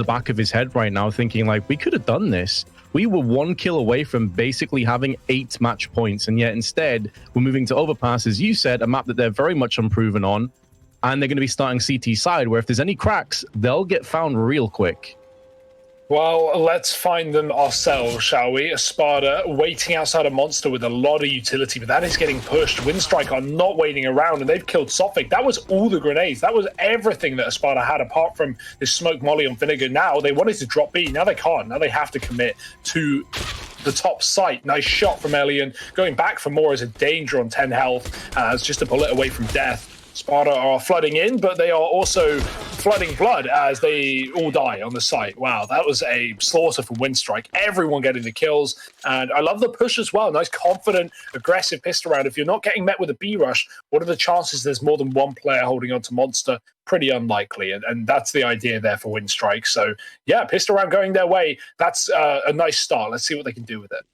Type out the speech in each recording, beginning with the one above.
the back of his head right now, thinking like, we could have done this. We were 1 kill away from basically having 8 match points, and yet instead we're moving to Overpass, as you said, a map that they're very much unproven on, and they're going to be starting CT side, where if there's any cracks, they'll get found real quick. Well, let's find them ourselves, shall we? ESPADA waiting outside a monster with a lot of utility, but that is getting pushed. Winstrike are not waiting around, and they've killed Sophic. That was all the grenades. That was everything that ESPADA had, apart from this smoke molly on Vinegar. Now they wanted to drop B. Now they can't. Now they have to commit to the top site. Nice shot from Elian. Going back for more is a danger on 10 health, as just a bullet away from death. ESPADA are flooding in, but they are also flooding blood as they all die on the site. Wow, that was a slaughter from Winstrike. Everyone getting the kills, and I love the push as well. Nice, confident, aggressive pistol round. If you're not getting met with a B rush, what are the chances there's more than one player holding on to Monster? Pretty unlikely, and that's the idea there for Winstrike. So yeah, pistol round going their way. That's a nice start. Let's see what they can do with it.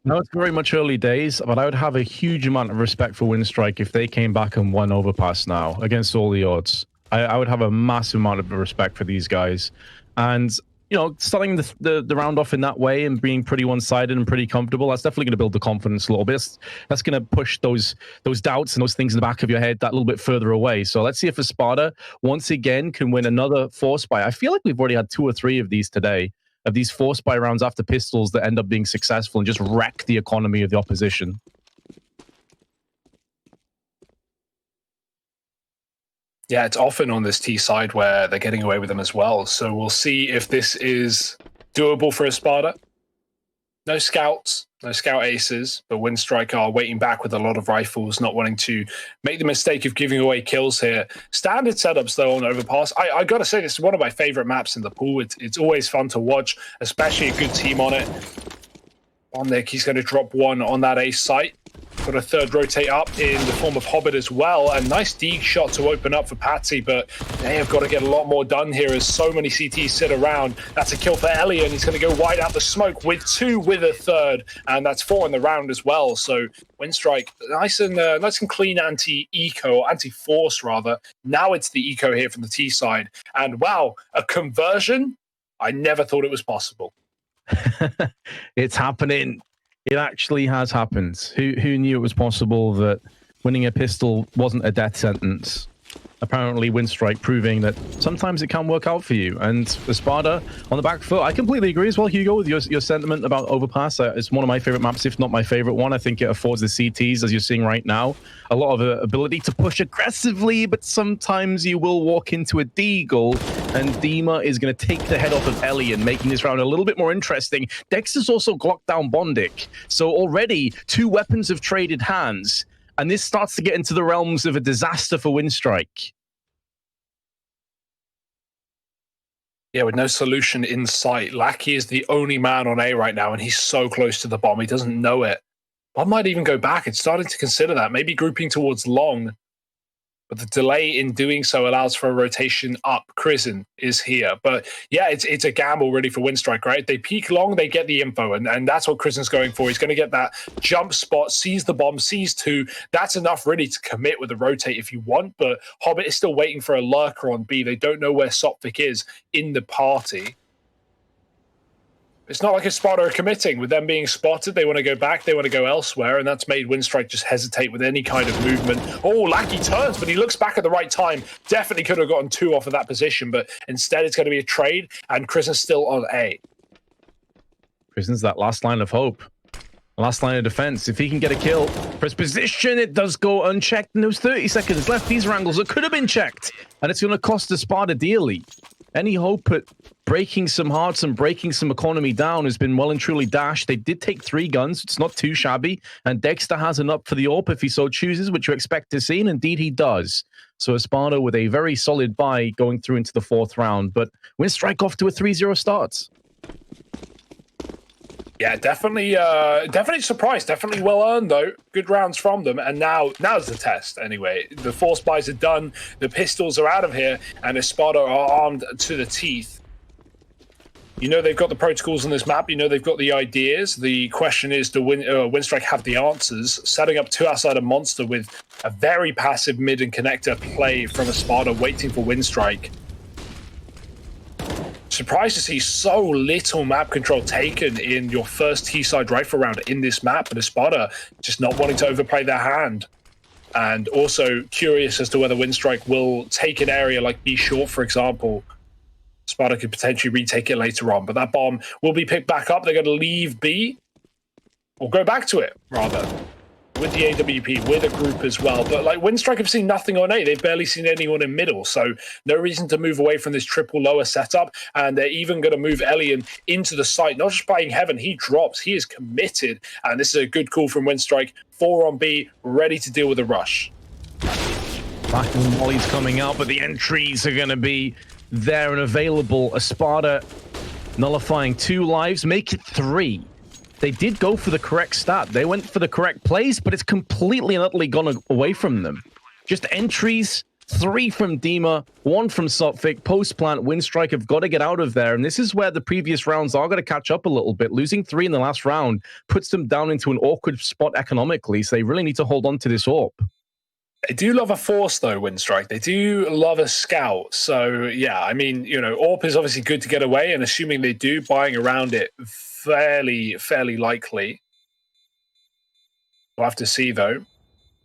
No, it's very much early days, but I would have a huge amount of respect for Winstrike if they came back and won Overpass now against all the odds. I would have a massive amount of respect for these guys. And, you know, starting the round off in that way and being pretty one-sided and pretty comfortable, that's definitely going to build the confidence a little bit. That's going to push those doubts and those things in the back of your head that little bit further away. So let's see if ESPADA, once again, can win another force buy. I feel like we've already had 2 or 3 of these today, of these force buy rounds after pistols that end up being successful and just wreck the economy of the opposition. Yeah, it's often on this T side where they're getting away with them as well. So we'll see if this is doable for ESPADA. No scouts, no scout aces, but Winstrike are waiting back with a lot of rifles, not wanting to make the mistake of giving away kills here. Standard setups, though, on Overpass. I got to say, this is one of my favorite maps in the pool. It's always fun to watch, especially a good team on it. On Nick, he's going to drop one on that ace site. Got a third rotate up in the form of Hobbit as well. A nice deeg shot to open up for Patsy, but they have got to get a lot more done here as so many CTs sit around. That's a kill for Ellie, and he's going to go wide out the smoke with 2 with a third, and that's 4 in the round as well. So Winstrike, nice and clean anti-eco, anti-force rather. Now it's the eco here from the T side, and wow, a conversion? I never thought it was possible. It's happening. It actually has happened. Who knew it was possible that winning a pistol wasn't a death sentence? Apparently, Winstrike proving that sometimes it can work out for you. And ESPADA on the back foot. I completely agree as well, Hugo, with your sentiment about Overpass. It's one of my favorite maps, if not my favorite one. I think it affords the CTs, as you're seeing right now, a lot of ability to push aggressively, but sometimes you will walk into a deagle, and Dima is going to take the head off of Ellie and making this round a little bit more interesting. Dex has also glocked down Bondic. So already 2 weapons have traded hands. And this starts to get into the realms of a disaster for Winstrike. Yeah, with no solution in sight. Lackey is the only man on A right now, and he's so close to the bomb. He doesn't know it. One might even go back. It's starting to consider that. Maybe grouping towards long. But the delay in doing so allows for a rotation up. Crizzen is here. But yeah, it's a gamble really for Winstrike, right? They peek long, they get the info, and that's what Crizzen's going for. He's going to get that jump spot, sees the bomb, sees 2. That's enough really to commit with a rotate if you want, but Hobbit is still waiting for a lurker on B. They don't know where Sophic is in the party. It's not like ESPADA are committing. With them being spotted, they want to go back, they want to go elsewhere, and that's made Winstrike just hesitate with any kind of movement. Oh, Lackey turns, but he looks back at the right time. Definitely could have gotten 2 off of that position, but instead it's going to be a trade, and Crizzen's still on A. Crizzen's that last line of hope. Last line of defense. If he can get a kill for his position, it does go unchecked, and there's 30 seconds left. These wrangles, it could have been checked, and it's going to cost ESPADA dearly. Any hope at breaking some hearts and breaking some economy down has been well and truly dashed. They did take 3 guns. It's not too shabby. And Dexter has an up for the AWP if he so chooses, which you expect to see. And indeed he does. So ESPADA with a very solid buy going through into the 4th round. But Winstrike off to a 3-0 start. Yeah, definitely surprised. Definitely well earned, though. Good rounds from them. And now's the test, anyway. The force buys are done. The pistols are out of here. And ESPADA are armed to the teeth. You know they've got the protocols on this map. You know they've got the ideas. The question is, do Winstrike have the answers? Setting up 2 outside a monster with a very passive mid and connector play from ESPADA, waiting for Winstrike. surprised to see so little map control taken in your first T-side rifle round in this map, and ESPADA just not wanting to overplay their hand. And also curious as to whether Winstrike will take an area like B short, for example. ESPADA could potentially retake it later on, but that bomb will be picked back up. They're going to leave B, or go back to it, rather, with the AWP, with a group as well. But like Winstrike have seen nothing on A. They've barely seen anyone in middle, so no reason to move away from this triple lower setup. And they're even going to move Elian into the site, not just buying Heaven. He drops. He is committed, and this is a good call from Winstrike. 4 on B, ready to deal with a rush. Back and Molly's coming out, but the entries are going to be there and available. ESPADA nullifying 2 lives, make it 3. They did go for the correct stat. They went for the correct plays, but it's completely and utterly gone away from them. Just entries, 3 from Dima, 1 from Sophic. Post-plant, Winstrike have got to get out of there. And this is where the previous rounds are going to catch up a little bit. Losing 3 in the last round puts them down into an awkward spot economically, so they really need to hold on to this AWP. They do love a force, though, Winstrike. They do love a scout. So, yeah, I mean, you know, AWP is obviously good to get away, and assuming they do, buying around it fairly likely. We'll have to see, though.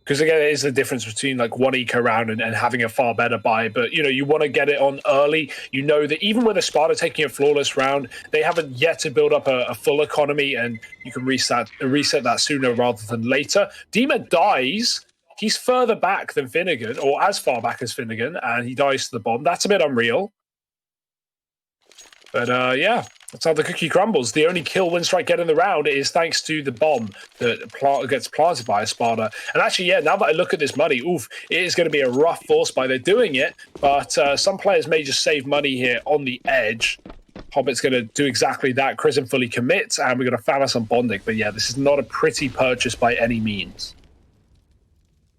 Because, again, it is the difference between, like, 1 eco round and having a far better buy. But, you know, you want to get it on early. You know that even with ESPADA taking a flawless round, they haven't yet to build up a full economy, and you can reset that sooner rather than later. Dima dies. He's further back than Finnegan, or as far back as Finnegan, and he dies to the bomb. That's a bit unreal. But yeah, that's how the cookie crumbles. The only kill Winstrike get in the round is thanks to the bomb that gets planted by ESPADA. And actually, yeah, now that I look at this money, oof, it is going to be a rough force buy. They're doing it, but some players may just save money here on the edge. Hobbit's going to do exactly that. Chrism fully commits, and we're going to Famas on bonding. But yeah, this is not a pretty purchase by any means.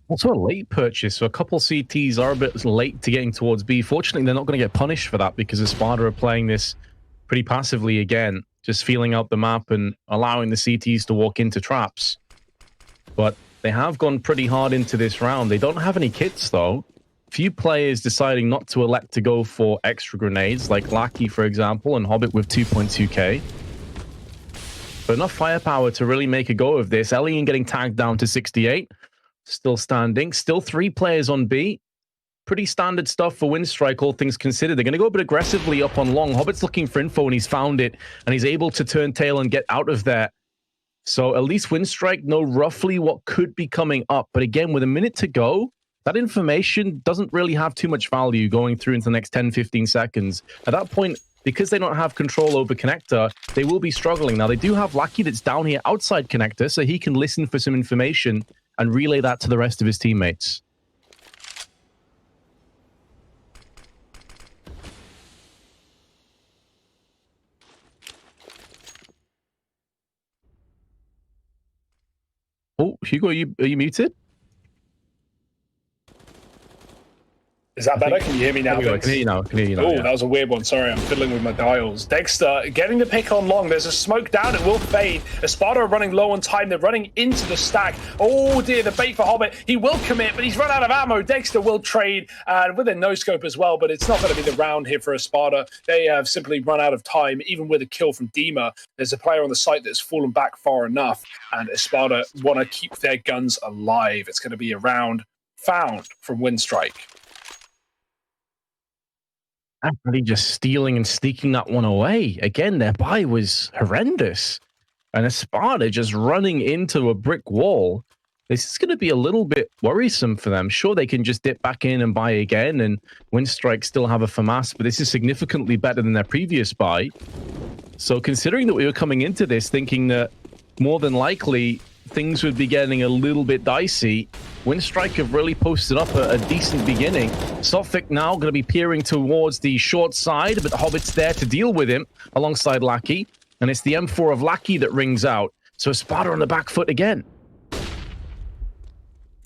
Also a late purchase, so a couple CTs are a bit late to getting towards B. Fortunately, they're not going to get punished for that because ESPADA are playing this pretty passively again, just feeling out the map and allowing the CTs to walk into traps. But they have gone pretty hard into this round. They don't have any kits, though. Few players deciding not to elect to go for extra grenades, like Lackey, for example, and Hobbit with 2.2k. But enough firepower to really make a go of this. Elian getting tagged down to 68. Still standing. Still 3 players on B. Pretty standard stuff for Winstrike, all things considered. They're going to go a bit aggressively up on long. Hobbit's looking for info, and he's found it. And he's able to turn tail and get out of there. So at least Winstrike know roughly what could be coming up. But again, with a minute to go, that information doesn't really have too much value going through into the next 10, 15 seconds. At that point, because they don't have control over connector, they will be struggling. Now, they do have Lackey that's down here outside connector, so he can listen for some information and relay that to the rest of his teammates. Oh, Hugo, are you muted? Is that better? Can you hear me now? I can hear you now. Oh, Yeah. that was a weird one. Sorry, I'm fiddling with my dials. Dexter getting the pick on long. There's a smoke down. It will fade. ESPADA are running low on time. They're running into the stack. Oh, dear. The bait for Hobbit. He will commit, but he's run out of ammo. Dexter will trade, and with a no-scope as well, but it's not going to be the round here for ESPADA. They have simply run out of time, even with a kill from Dima. There's a player on the site that's fallen back far enough, and ESPADA want to keep their guns alive. It's going to be a round found from Winstrike. Really just stealing and sneaking that one away. Again, their buy was horrendous. And ESPADA just running into a brick wall. This is going to be a little bit worrisome for them. Sure, they can just dip back in and buy again, and Winstrike still have a FAMAS, but this is significantly better than their previous buy. So considering that we were coming into this thinking that more than likely things would be getting a little bit dicey, Winstrike have really posted up a decent beginning. Sophic now going to be peering towards the short side, but the Hobbit's there to deal with him alongside Lackey. And it's the M4 of Lackey that rings out. So ESPADA on the back foot again.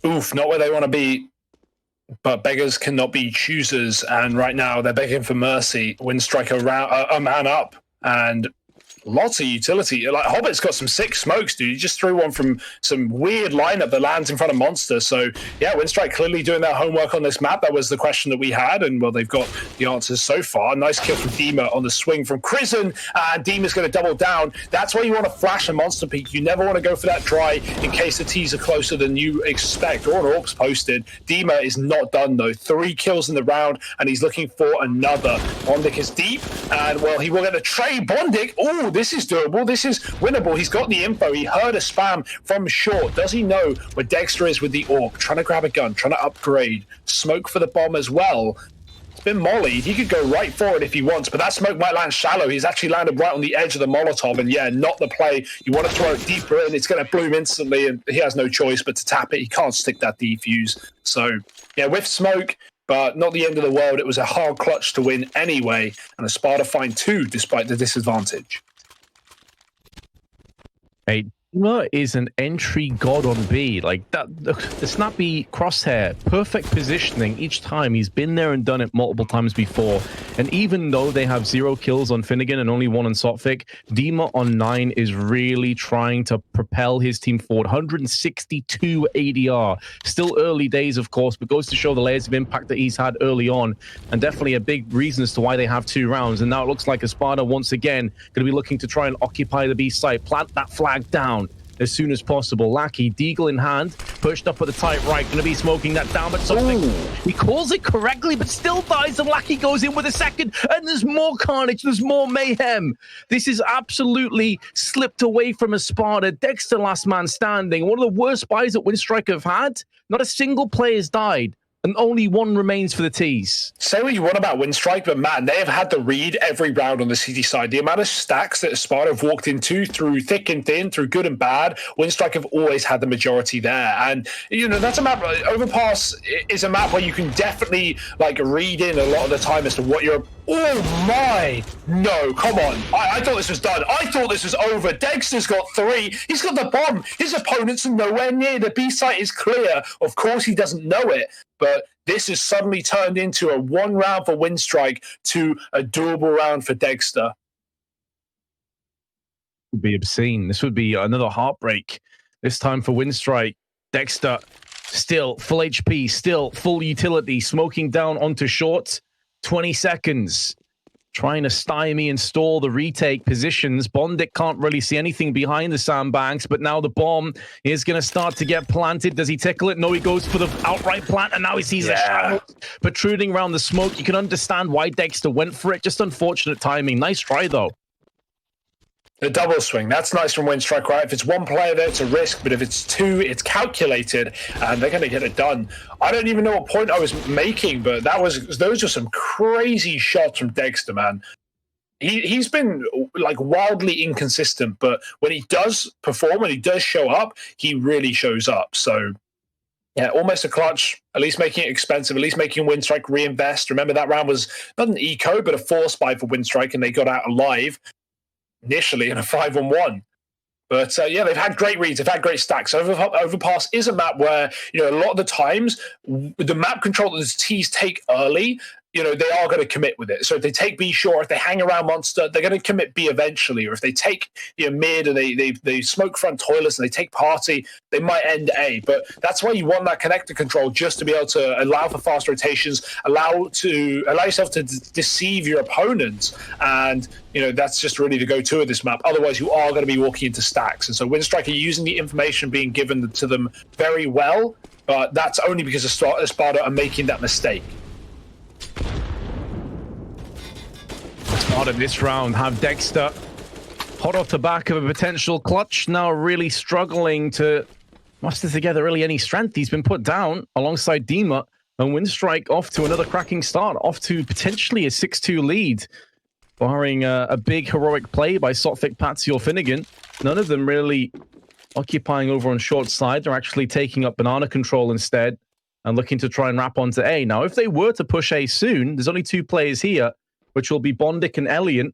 Oof, not where they want to be. But beggars cannot be choosers. And right now they're begging for mercy. Winstrike a man up. And Lots of utility. Like Hobbit's got some sick smokes, dude. He just threw one from some weird lineup that lands in front of Monster. So yeah, Winstrike clearly doing their homework on this map. That was the question that we had, and well, they've got the answers so far. Nice kill from Dima on the swing from Crizzen, and Dima's going to double down. That's why you want to flash a Monster Peak. You never want to go for that dry in case the T's are closer than you expect, or an AWP's posted. Dima is not done though. 3 kills in the round, and he's looking for another. Bondik is deep, and well, he will get the trade. Bondik, oh, this is doable. This is winnable. He's got the info. He heard a spam from short. Does he know where Dexter is with the AWP? Trying to grab a gun, trying to upgrade. Smoke for the bomb as well. It's been mollied. He could go right for it if he wants, but that smoke might land shallow. He's actually landed right on the edge of the Molotov, and yeah, not the play. You want to throw it deeper in, it's going to bloom instantly, and he has no choice but to tap it. He can't stick that defuse. So yeah, with smoke, but not the end of the world. It was a hard clutch to win anyway, and ESPADA find 2 despite the disadvantage. Hey, Dima is an entry god on B. Like that, the snappy crosshair, perfect positioning each time. He's been there and done it multiple times before. And even though they have 0 kills on Finnegan and only 1 on Sotfik, Dima on 9 is really trying to propel his team forward. 162 ADR. Still early days, of course, but goes to show the layers of impact that he's had early on. And definitely a big reason as to why they have 2 rounds. And now it looks like ESPADA once again going to be looking to try and occupy the B site, plant that flag down as soon as possible. Lackey, Deagle in hand, pushed up at the tight right, going to be smoking that down, but something. He calls it correctly, but still dies, and Lackey goes in with a second, and there's more carnage, there's more mayhem. This is absolutely slipped away from ESPADA. Dexter last man standing, one of the worst buys that Winstrike have had. Not a single player's died, and only 1 remains for the T's. Say what you want about Winstrike, but man, they have had to read every round on the CT side. The amount of stacks that ESPADA have walked into through thick and thin, through good and bad, Winstrike have always had the majority there. And, you know, that's a map, Overpass is a map where you can definitely, like, read in a lot of the time as to what you're... Oh my! No, come on. I thought this was done. I thought this was over. Dexter's got 3. He's got the bomb. His opponents are nowhere near. The B site is clear. Of course he doesn't know it. But this has suddenly turned into a 1 round for Winstrike to a doable round for Dexter. Would be obscene. This would be another heartbreak. This time for Winstrike. Dexter still full HP, still full utility, smoking down onto short. 20 seconds. Trying to stymie and stall the retake positions. Bondik can't really see anything behind the sandbanks, but now the bomb is going to start to get planted. Does he tickle it? No, he goes for the outright plant, and now he sees a shadow protruding around the smoke. You can understand why Dexter went for it. Just unfortunate timing. Nice try, though. The double swing, that's nice from Winstrike, right? If it's 1 player there, it's a risk, but if it's 2, it's calculated, and they're going to get it done. I don't even know what point I was making, but those are some crazy shots from Dexter, man. He's been, like, wildly inconsistent, but when he does perform, when he does show up, he really shows up. So, yeah, almost a clutch, at least making it expensive, at least making Winstrike reinvest. Remember, that round was not an eco, but a force buy for Winstrike, and they got out alive initially in a 5-on-1. But yeah, they've had great reads, they've had great stacks. Overpass is a map where, you know, a lot of the times the map control that the T's take early, you know, they are going to commit with it. So if they take B short, if they hang around Monster, they're going to commit B eventually. Or if they take, you know, mid and they smoke front toilets and they take party, they might end A. But that's why you want that connector control, just to be able to allow for fast rotations, allow yourself to deceive your opponents. And, you know, that's just really the go-to of this map. Otherwise, you are going to be walking into stacks. And so Winstrike are using the information being given to them very well, but that's only because ESPADA are making that mistake. Start of this round have Dexter hot off the back of a potential clutch, now really struggling to muster together really any strength. He's been put down alongside Dima, and Winstrike off to another cracking start, off to potentially a 6-2 lead, barring a big heroic play by Sotfik, Patsy, or Finnegan. None of them really occupying over on short side. They're actually taking up banana control instead and looking to try and wrap onto A. Now, if they were to push A soon, there's only 2 players here, which will be Bondik and Elliot.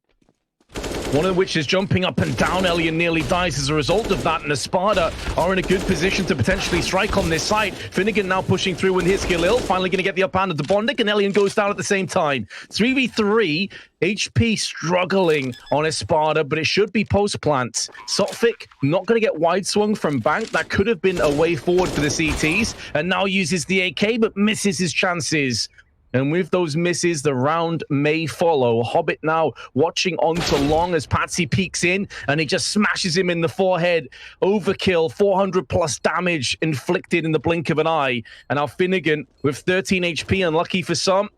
one of which is jumping up and down. Elian nearly dies as a result of that, and ESPADA are in a good position to potentially strike on this side. Finnegan now pushing through with his Galil, finally going to get the upper hand of the Bondic, and Elian goes down at the same time. 3v3, HP struggling on ESPADA, but it should be post-plant. Sotfik not going to get wide swung from Bank. That could have been a way forward for the CTs, and now uses the AK, but misses his chances. And with those misses, the round may follow. Hobbit now watching on to Long as Patsy peeks in, and he just smashes him in the forehead. Overkill, 400 plus damage inflicted in the blink of an eye. And now Finnegan with 13 HP, unlucky for some.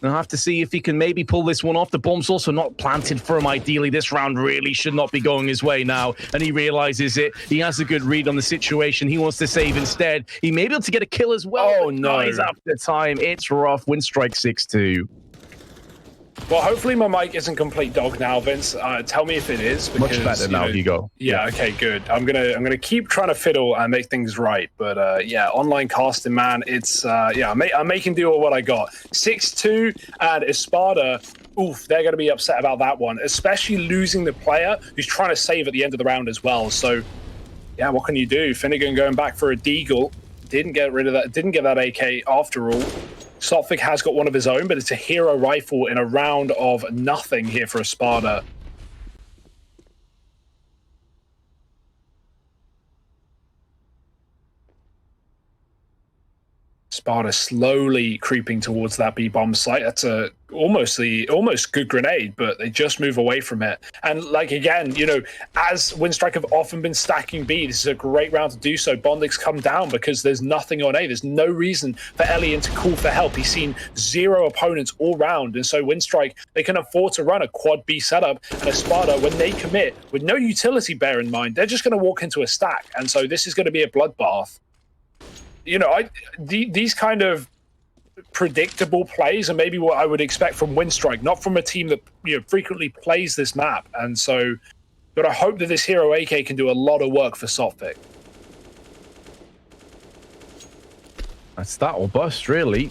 I'll have to see if he can maybe pull this one off. The bomb's also not planted for him, ideally. This round really should not be going his way now, and he realizes it. He has a good read on the situation. He wants to save instead. He may be able to get a kill as well. Oh, no. Guys, after time, it's rough. Winstrike 6-2. Well, hopefully my mic isn't complete dog now, Vince. Tell me if it is. Because, much better now, Hugo. Yeah, okay, good. I'm gonna keep trying to fiddle and make things right. But yeah, online casting, man, it's yeah, I'm making do with what I got. 6-2 and ESPADA. Oof, they're going to be upset about that one, especially losing the player who's trying to save at the end of the round as well. So yeah, what can you do? Finnegan going back for a deagle. Didn't get rid of that. Didn't get that AK after all. Sotfik has got one of his own, but it's a hero rifle in a round of nothing here for ESPADA. ESPADA slowly creeping towards that B-bomb site. That's a almost good grenade, but they just move away from it. And like, again, you know, as Winstrike have often been stacking B, this is a great round to do so. Bondic's come down because there's nothing on A. There's no reason for Elian to call for help. He's seen 0 opponents all round, and so Winstrike, they can afford to run a quad B setup. And ESPADA, when they commit with no utility, bear in mind, they're just going to walk into a stack, and so this is going to be a bloodbath. You know, these kind of predictable plays are maybe what I would expect from Winstrike, not from a team that, you know, frequently plays this map. And so, but I hope that this hero AK can do a lot of work for Sotfik. That's that or bust, really.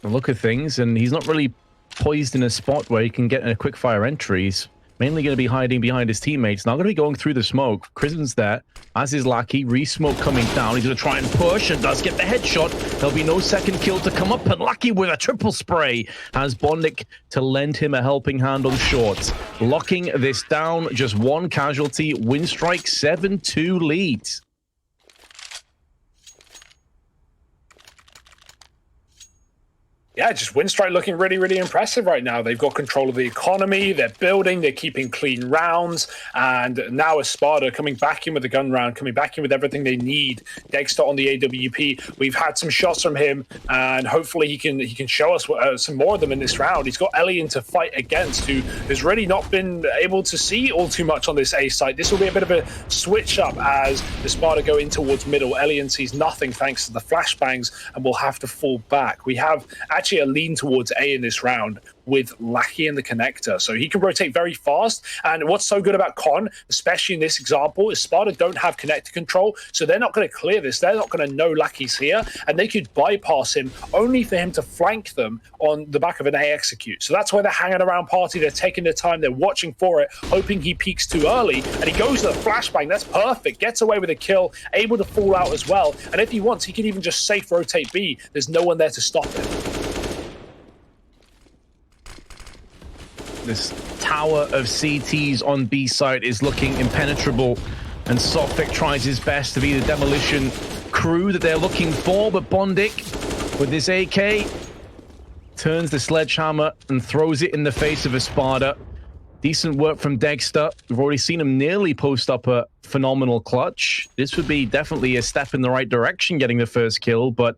The look of things, and he's not really poised in a spot where he can get a quick fire entries. Mainly going to be hiding behind his teammates. Now going to be going through the smoke. Krisen's there, as is Lackey. Re-smoke coming down. He's going to try and push and does get the headshot. There'll be no second kill to come up. And Lackey with a triple spray has Bondic to lend him a helping hand on short. Locking this down. Just one casualty. Winstrike 7-2 lead. Yeah, just Winstrike looking really, really impressive right now. They've got control of the economy, they're building, they're keeping clean rounds, and now ESPADA coming back in with the gun round, coming back in with everything they need. Dexter on the AWP. We've had some shots from him, and hopefully he can show us some more of them in this round. He's got Elian to fight against, who has really not been able to see all too much on this A site. This will be a bit of a switch up as ESPADA go in towards middle. Elian sees nothing thanks to the flashbangs and will have to fall back. We have actually a lean towards A in this round with Lackey in the connector, so he can rotate very fast. And what's so good about Con, especially in this example, is ESPADA don't have connector control, so they're not going to clear this. They're not going to know Lackey's here, and they could bypass him only for him to flank them on the back of an A execute. So that's why they're hanging around party. They're taking their time. They're watching for it, hoping he peaks too early, and he goes to the flashbang. That's perfect. Gets away with a kill, able to fall out as well. And if he wants, he can even just safe rotate B. There's no one there to stop him. This tower of CTs on B side is looking impenetrable, and Sotfik tries his best to be the demolition crew that they're looking for, but Bondic, with this AK, turns the sledgehammer and throws it in the face of ESPADA. Decent work from Dexter. We've already seen him nearly post up a phenomenal clutch. This would be definitely a step in the right direction, getting the first kill, but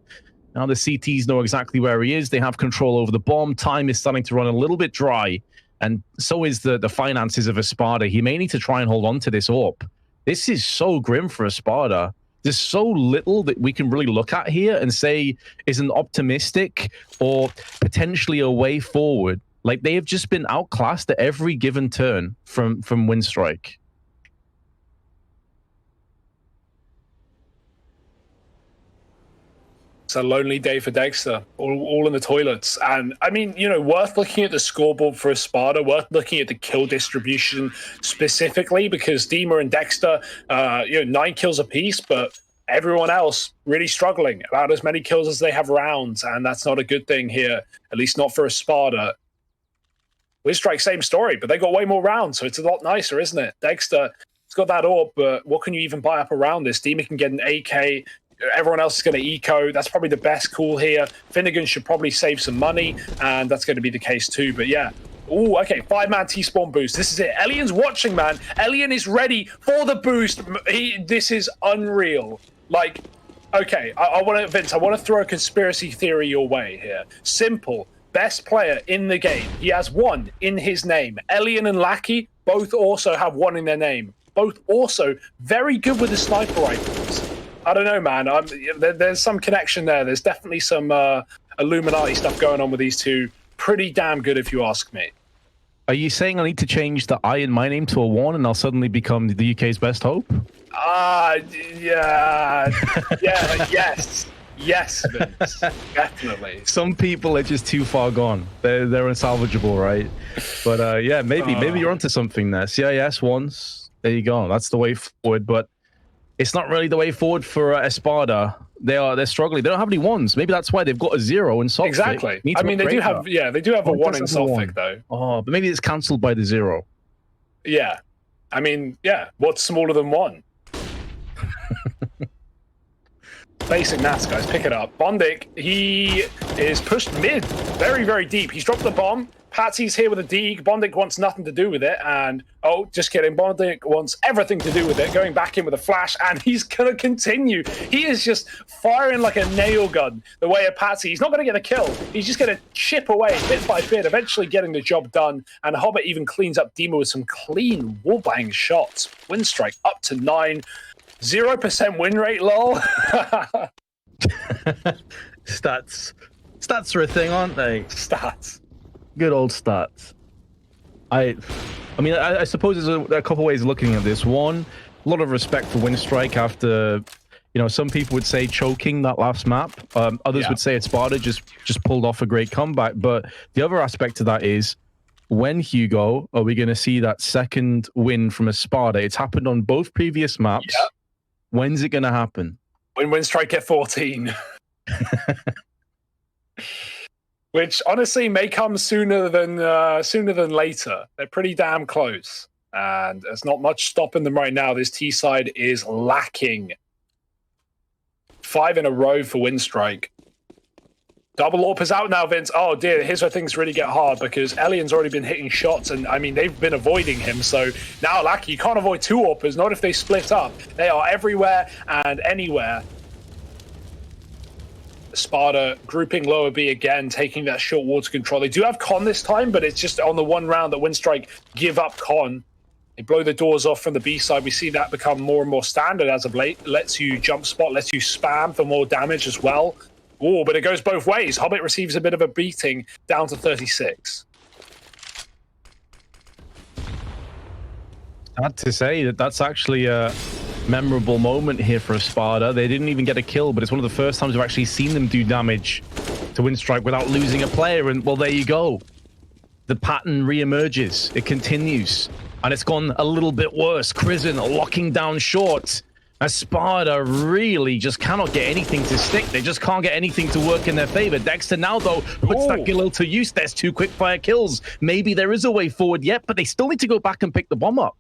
now the CTs know exactly where he is. They have control over the bomb. Time is starting to run a little bit dry. And so is the finances of ESPADA. He may need to try and hold on to this AWP. This is so grim for ESPADA. There's so little that we can really look at here and say is an optimistic or potentially a way forward. Like, they have just been outclassed at every given turn from Winstrike. It's a lonely day for Dexter, all in the toilets. And I mean, you know, worth looking at the scoreboard for ESPADA, worth looking at the kill distribution specifically, because Dima and Dexter, 9 kills apiece, but everyone else really struggling, about as many kills as they have rounds. And that's not a good thing here, at least not for ESPADA. Winstrike, same story, but they got way more rounds, so it's a lot nicer, isn't it? Dexter, it's got that orb, but what can you even buy up around this? Dima can get an AK. Everyone else is going to eco. That's probably the best call here. Finnegan should probably save some money, and that's going to be the case too. But yeah. Oh, okay. 5-man T-spawn boost. This is it. Elian's watching, man. Elian is ready for the boost. This is unreal. Like, okay, I want to, Vince, I want to throw a conspiracy theory your way here. Simple. Best player in the game. He has 1 in his name. Elian and Lackey both also have 1 in their name. Both also very good with the sniper rifles. I don't know, man. There's some connection there. There's definitely some Illuminati stuff going on with these two. Pretty damn good, if you ask me. Are you saying I need to change the I in my name to a 1 and I'll suddenly become the UK's best hope? Yeah. Yes. Yes, Vince. Definitely. Some people are just too far gone. They're unsalvageable, right? But yeah, maybe you're onto something there. CIS ones. There you go. That's the way forward. But it's not really the way forward for ESPADA. They're struggling. They don't have any 1s. Maybe that's why they've got a 0 in Saltfic. Exactly. I mean, they do have a 1 in Saltfic though. Oh, but maybe it's cancelled by the 0. Yeah. I mean, yeah. What's smaller than 1? Basic maths, guys. Pick it up. Bondik, he is pushed mid. Very, very deep. He's dropped the bomb. Patsy's here with a Deeg. Bondik wants nothing to do with it. And, oh, just kidding. Bondik wants everything to do with it. Going back in with a flash. And he's going to continue. He is just firing like a nail gun the way of Patsy. He's not going to get a kill. He's just going to chip away bit by bit, eventually getting the job done. And Hobbit even cleans up Dima with some clean wallbang shots. Winstrike up to 9. 0% win rate, lol. Stats are a thing, aren't they? Stats. Good old stats. I mean, I suppose there's a couple ways of looking at this. One, a lot of respect for Winstrike after, some people would say choking that last map. Others would say ESPADA just pulled off a great comeback. But the other aspect to that is, when, Hugo, are we going to see that second win from ESPADA? It's happened on both previous maps. Yep. When's it going to happen? When Winstrike get 14. Which honestly may come sooner than later. They're pretty damn close. And there's not much stopping them right now. This T side is lacking. 5 in a row for Winstrike. Double AWP is out now, Vince. Oh dear, here's where things really get hard because Elian's already been hitting shots and I mean they've been avoiding him. So now Lackey, you can't avoid 2 AWPers, not if they split up. They are everywhere and anywhere. ESPADA grouping lower B again, taking that short water control. They do have Con this time, but it's just on the 1 round that Winstrike give up Con. They blow the doors off from the B side. We see that become more and more standard as of late. Lets you jump spot, lets you spam for more damage as well. Oh, but it goes both ways. Hobbit receives a bit of a beating, down to 36. Sad to say that's actually a memorable moment here for ESPADA. They didn't even get a kill, but it's one of the first times we've actually seen them do damage to Winstrike without losing a player. And, well, there you go. The pattern re-emerges. It continues. And it's gone a little bit worse. Crizzen locking down short. ESPADA really just cannot get anything to stick. They just can't get anything to work in their favor. Dexter now, though, puts that Galil to use. There's 2 quick-fire kills. Maybe there is a way forward yet, but they still need to go back and pick the bomb up.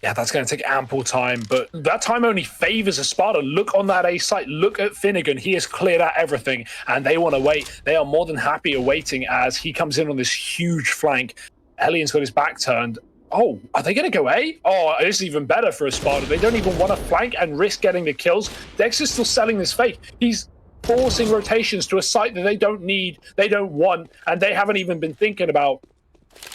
Yeah, that's going to take ample time, but that time only favors ESPADA. Look on that A site. Look at Finnegan. He has cleared out everything, and they want to wait. They are more than happy awaiting as he comes in on this huge flank. Elian's got his back turned. Oh, are they going to go A? Oh, this is even better for ESPADA. They don't even want to flank and risk getting the kills. Dexter's still selling this fake. He's forcing rotations to a site that they don't need, they don't want, and they haven't even been thinking about.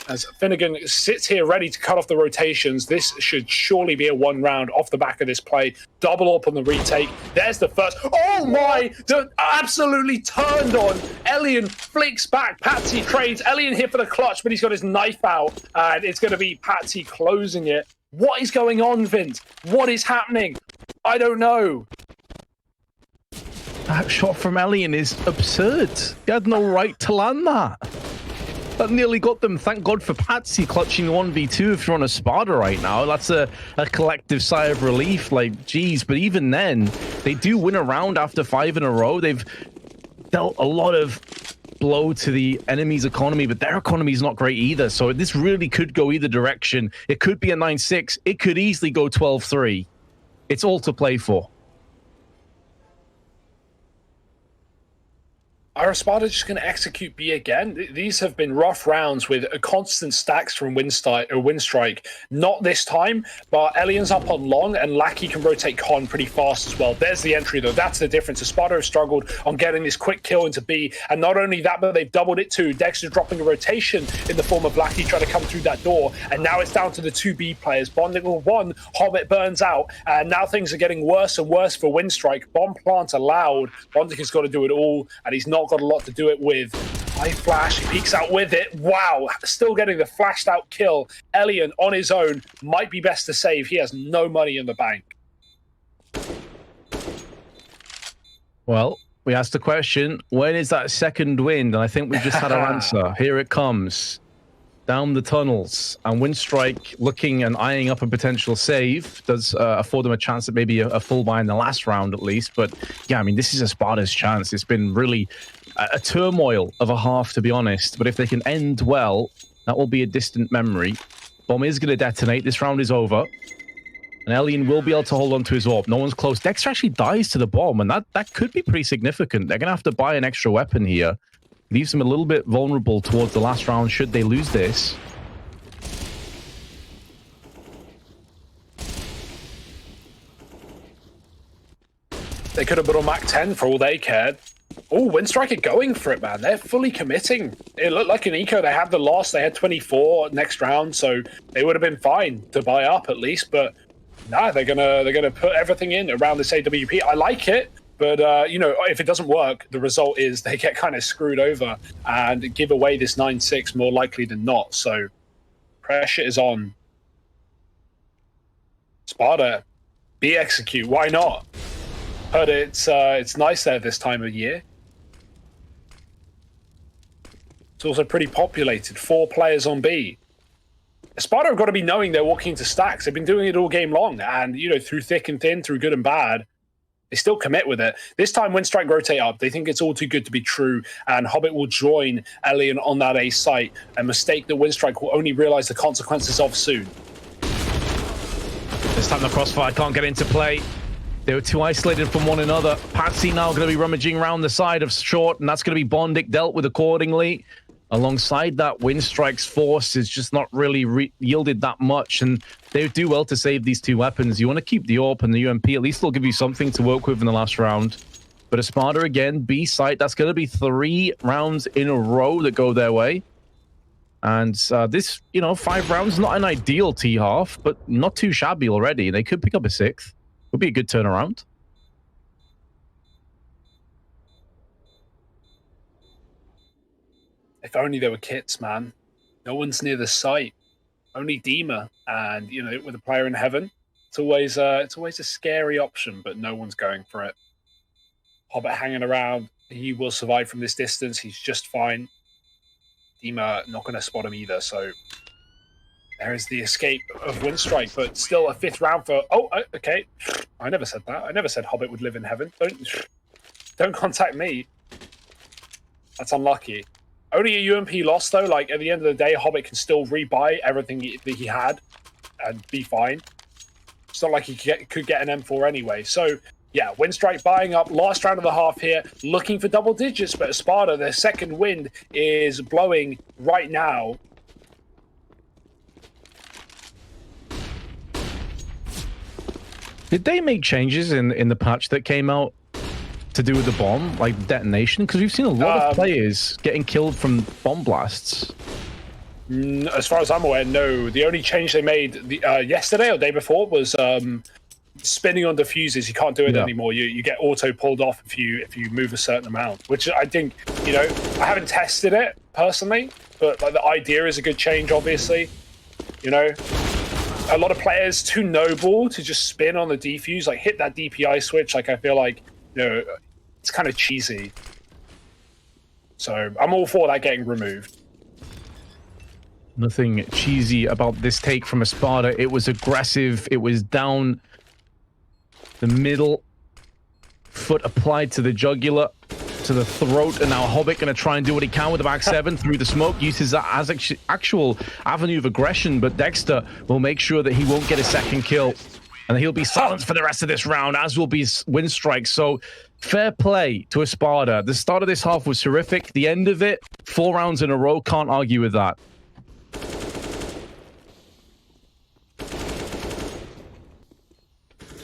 As Finnegan sits here ready to cut off the rotations, this should surely be a 1 round off the back of this play. Double up on the retake. There's the first. Oh my! Absolutely turned on. Elian flicks back. Patsy trades. Elian here for the clutch, but he's got his knife out. And it's going to be Patsy closing it. What is going on, Vince? What is happening? I don't know. That shot from Elian is absurd. He had no right to land that. That nearly got them. Thank God for Patsy clutching 1v2 if you're on ESPADA right now. That's a collective sigh of relief. Like, geez, but even then, they do win a round after 5 in a row. They've dealt a lot of blow to the enemy's economy, but their economy is not great either. So this really could go either direction. It could be a 9-6. It could easily go 12-3. It's all to play for. Are ESPADA just going to execute B again? These have been rough rounds with constant stacks from Winstrike. Not this time, but Elian's up on long, and Lackey can rotate Con pretty fast as well. There's the entry, though. That's the difference. ESPADA have struggled on getting this quick kill into B, and not only that, but they've doubled it too. Dexter's dropping a rotation in the form of Lackey trying to come through that door, and now it's down to the 2 B players. Bonding with 1, Hobbit burns out, and now things are getting worse and worse for Winstrike. Bomb plant allowed. Bonding has got to do it all, and he's not got a lot to do it with. High flash, he peeks out with it. Wow, still getting the flashed out kill. Elian on his own might be best to save. He has no money in the bank. Well, we asked the question, when is that second wind? And I think we've just had our answer. Here it comes. Down the tunnels. And Winstrike looking and eyeing up a potential save does afford them a chance at maybe a full buy in the last round at least. But yeah, I mean, this is ESPADA's chance. It's been really a turmoil of a half, to be honest. But if they can end well, that will be a distant memory. Bomb is going to detonate. This round is over. And Elian will be able to hold on to his orb. No one's close. Dexter actually dies to the bomb, and that could be pretty significant. They're going to have to buy an extra weapon here. Leaves them a little bit vulnerable towards the last round should they lose this. They could have put on Mac 10 for all they cared. Oh, Winstrike are going for it, man. They're fully committing. It looked like an eco. They had the loss. They had 24 next round, so they would have been fine to buy up at least. But nah, they're gonna put everything in around this AWP. I like it. But, you know, if it doesn't work, the result is they get kind of screwed over and give away this 9-6 more likely than not. So pressure is on. ESPADA, be execute. Why not? Heard it's nice there this time of year. It's also pretty populated. 4 players on B. ESPADA have got to be knowing they're walking into stacks. They've been doing it all game long. And, you know, through thick and thin, through good and bad, they still commit with it. This time, Winstrike rotate up. They think it's all too good to be true, and Hobbit will join Elian on that A site, a mistake that Winstrike will only realize the consequences of soon. This time the crossfire can't get into play. They were too isolated from one another. Patsy now going to be rummaging around the side of short, and that's going to be Bondic dealt with accordingly. Alongside that, Winstrike's force is just not really yielded that much, and they do well to save these 2 weapons. You want to keep the AWP and the UMP. At least they'll give you something to work with in the last round. But ESPADA again, B site. That's going to be 3 rounds in a row that go their way. And this, you know, 5 rounds, not an ideal T-half, but not too shabby already. They could pick up a 6th. Would be a good turnaround. If only there were kits, man. No one's near the site. Only Dima, and you know, with a player in heaven, it's always a scary option, but no one's going for it. Hobbit hanging around. He will survive from this distance. He's just fine. Dima not going to spot him either. So there is the escape of Winstrike, but still a 5th round for. Oh, okay. I never said that. I never said Hobbit would live in heaven. Don't contact me. That's unlucky. Only a UMP loss, though. Like, at the end of the day, Hobbit can still rebuy everything that he had and be fine. It's not like he could get an M4 anyway. So, yeah, Winstrike buying up. Last round of the half here, looking for double digits. But ESPADA, their second wind is blowing right now. Did they make changes in the patch that came out to do with the bomb, like detonation? Because we've seen a lot of players getting killed from bomb blasts. As far as I'm aware, no. The only change they made yesterday or the day before was spinning on diffusers. You can't do it anymore. You get auto pulled off if you move a certain amount, which I think, you know, I haven't tested it personally, but like the idea is a good change, obviously. You know, a lot of players too noble to just spin on the defuse, like hit that DPI switch. Like, I feel like, you know, it's kind of cheesy. So I'm all for that getting removed. Nothing cheesy about this take from ESPADA. It was aggressive. It was down the middle. Foot applied to the jugular, to the throat, and now Hobbit going to try and do what he can with the back seven through the smoke. Uses that as actual avenue of aggression, but Dexter will make sure that he won't get a second kill. And he'll be silenced for the rest of this round, as will be Winstrike. So fair play to ESPADA. The start of this half was horrific. The end of it, 4 rounds in a row. Can't argue with that.